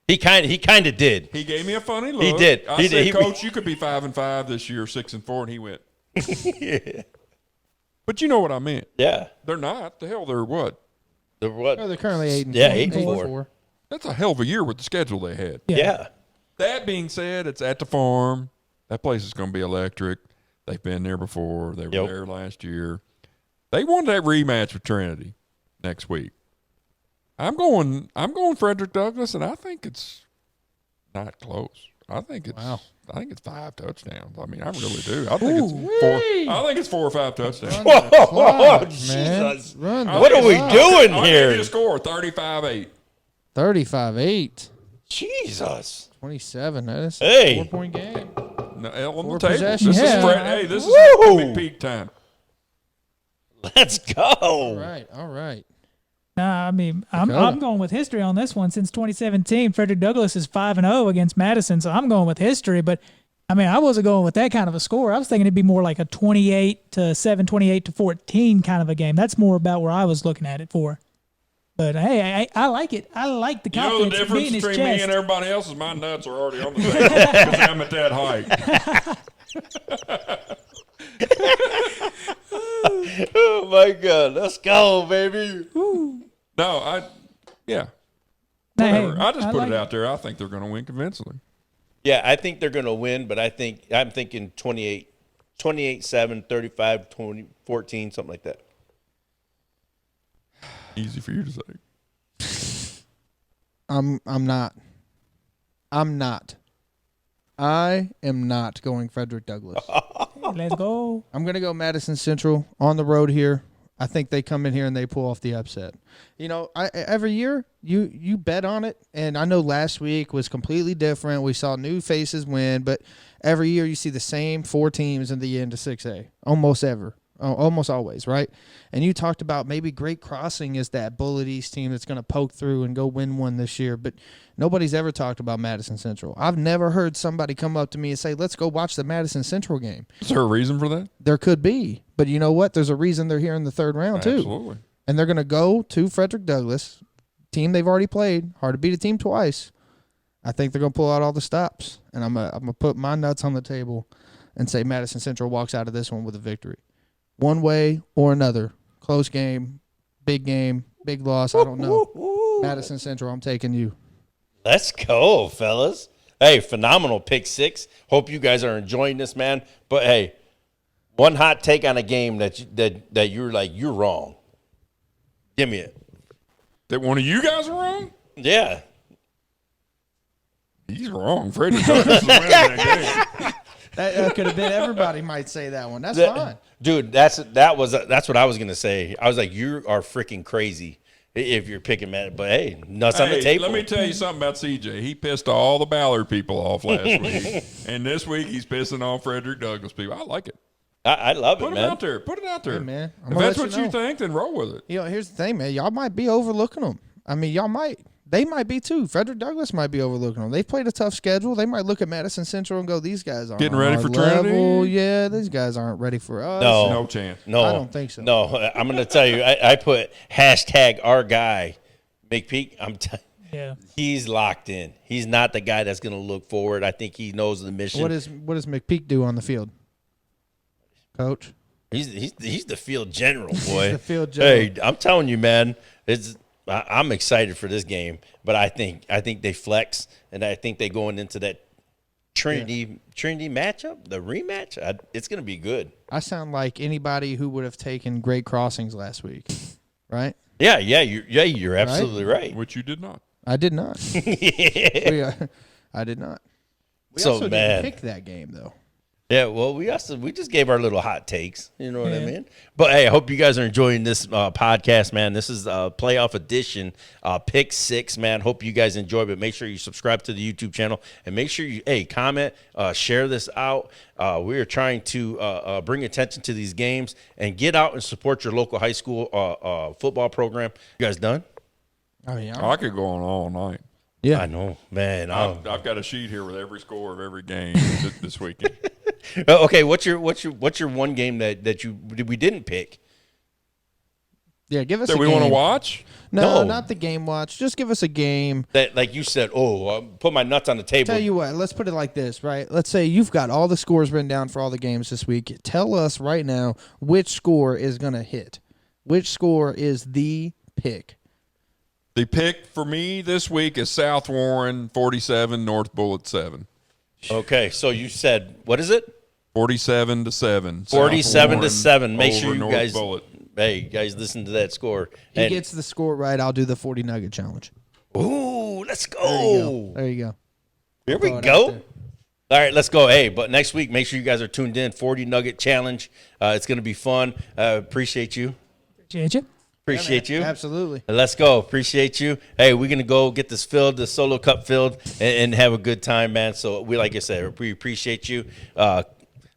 He kind of did. He gave me a funny look. He did. I He said, did. Coach, you could be 5-5 this year, 6-4, and he went. But you know what I meant. Yeah. They're not. The hell, they're what? The what? Oh, they're currently 8-4. Yeah, 8-4. That's a hell of a year with the schedule they had. Yeah. That being said, it's at the farm. That place is going to be electric. They've been there before. They were there last year. They want that rematch with Trinity next week. I'm going Frederick Douglass, and I think it's not close. I think it's 5 touchdowns. I mean, I really do. I think it's 4. I think it's 4 or 5 touchdowns. Whoa, Jesus. What are we doing I'll here? give you a score: 35-8. 35-8. Jesus. 27. That's Hey. a 4-point game. No, L on the 4 table. possessions. This is Yeah. Fred. Hey, this Woo! is peak time. Let's go. All right. Nah, I mean, I'm Dakota. going with history on this one. Since 2017, Frederick Douglass is 5-0 against Madison, so I'm going with history. But I mean, I wasn't going with that kind of a score. I was thinking it'd be more like a 28-7, 28-14 kind of a game. That's more about where I was looking at it for. But hey, I like it. I like the You know confidence the of being difference his between me chest. and everybody else is my nuts are already on the table because I'm at that height. Oh, my God. Let's go, baby. No, Nah, whatever. hey, I just put like it out there. I think they're going to win convincingly. Yeah, I think they're going to win, but I'm thinking 28-7, 35-20, 14, something like that. Easy for you to say. I'm not. I am not going Frederick Douglass. Let's go. I'm going to go Madison Central on the road here. I think they come in here and they pull off the upset. You know, every year you bet on it, and I know last week was completely different. We saw new faces win, but every year you see the same 4 teams in the end of 6A, almost always, right? And you talked about maybe Great Crossing is that Bullet East team that's going to poke through and go win one this year, but nobody's ever talked about Madison Central. I've never heard somebody come up to me and say, let's go watch the Madison Central game. Is there a reason for that? There could be, but you know what? There's a reason they're here in the 3rd round too. Absolutely. And they're going to go to Frederick Douglass, team they've already played. Hard to beat a team twice. I think they're going to pull out all the stops, and I'm gonna put my nuts on the table and say Madison Central walks out of this one with a victory. One way or another. Close game, big loss, I don't know. Madison Central, I'm taking you. Let's go, fellas. Hey, phenomenal pick 6. Hope you guys are enjoying this, man. But hey, one hot take on a game that you're like, you're wrong. Give me it. That one of you guys are wrong? Yeah. He's wrong. Freddie Douglass is winning that game. That could have been everybody might say that one. That's fine. Dude, that's what I was gonna say. I was like, you are freaking crazy if you're picking Matt. But hey, nuts on the table. Let me tell you something about CJ. He pissed all the Ballard people off last week, and this week he's pissing off Frederick Douglass people. I like it. I love it, Put it man. out there. Put it out there, Hey, man, I'm If gonna that's let what you you know. think, then roll with it. You know, here's the thing, man. Y'all might be overlooking them. I mean, y'all might. They might be too. Frederick Douglass might be overlooking them. They've played a tough schedule. They might look at Madison Central and go, "These guys aren't Getting on ready our for level. Trinity? Yeah, these guys aren't ready for us." No chance. No, I don't think so. No, I'm gonna tell you. I put hashtag our guy, McPeak. Yeah. He's locked in. He's not the guy that's gonna look forward. I think he knows the mission. What does McPeak do on the field, Coach? He's the field general, boy. the field general. Hey, I'm telling you, man. I'm excited for this game, but I think they flex, and I think they going into that Trinity matchup, the rematch. It's gonna be good. I sound like anybody who would have taken Great Crossings last week, right? Yeah, you're absolutely right. Which you did not. I did not. I did not. We So, also man. didn't pick that game though. Yeah, well, we just gave our little hot takes. You know what I Yeah. mean? But hey, I hope you guys are enjoying this podcast, man. This is a playoff edition, pick 6, man. Hope you guys enjoy. But make sure you subscribe to the YouTube channel and make sure you comment, share this out. We are trying to bring attention to these games and get out and support your local high school football program. You guys done? Oh yeah. I could go on all night. Yeah. I know, man. I've got a sheet here with every score of every game this weekend. Okay, what's your one game that we didn't pick? Yeah, give us That a we game. want to watch? No, No. not the game watch. Just give us a game. That, like you said, put my nuts on the table. Tell you what, let's put it like this, right? Let's say you've got all the scores written down for all the games this week. Tell us right now which score is going to hit. Which score is the pick? The pick for me this week is South Warren 47, North Bullet 7. Okay, so you said, what is it? 47-7. 47-7. Make sure you North guys Bullet. Hey, you guys, listen to that score. He And, gets the score right. I'll do the 40 nugget challenge. ooh, let's There you go. go. There you go. Here we Throw it out go. there. All right, let's go. Hey, but next week, make sure you guys are tuned in. 40 Nugget Challenge. It's going to be fun. Appreciate you. Appreciate you. Appreciate you. Absolutely. Let's go. Appreciate you. Hey, we're going to go get this filled, the solo cup filled, and have a good time, man. So we, like I said, we appreciate you.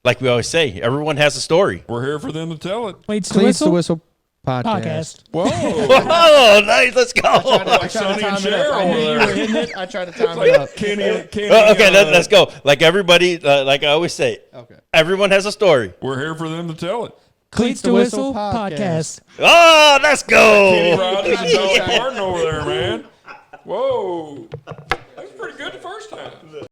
Like we always say, everyone has a story. We're here for them to tell it. Cleats to Cleats to whistle. Whistle podcast. Podcast. Whoa. Oh, nice. Let's go. Like Sonny and Cher over there. hitting it. I tried to time it up. Kenny, Okay, let's go. Like everybody, like I always say, Okay. everyone has a story. we're here for them to tell it. Cleats to Whistle podcast. Oh, let's Kenny go. Rogers and Dolly Parton over there, man. Whoa. That was pretty good the first time.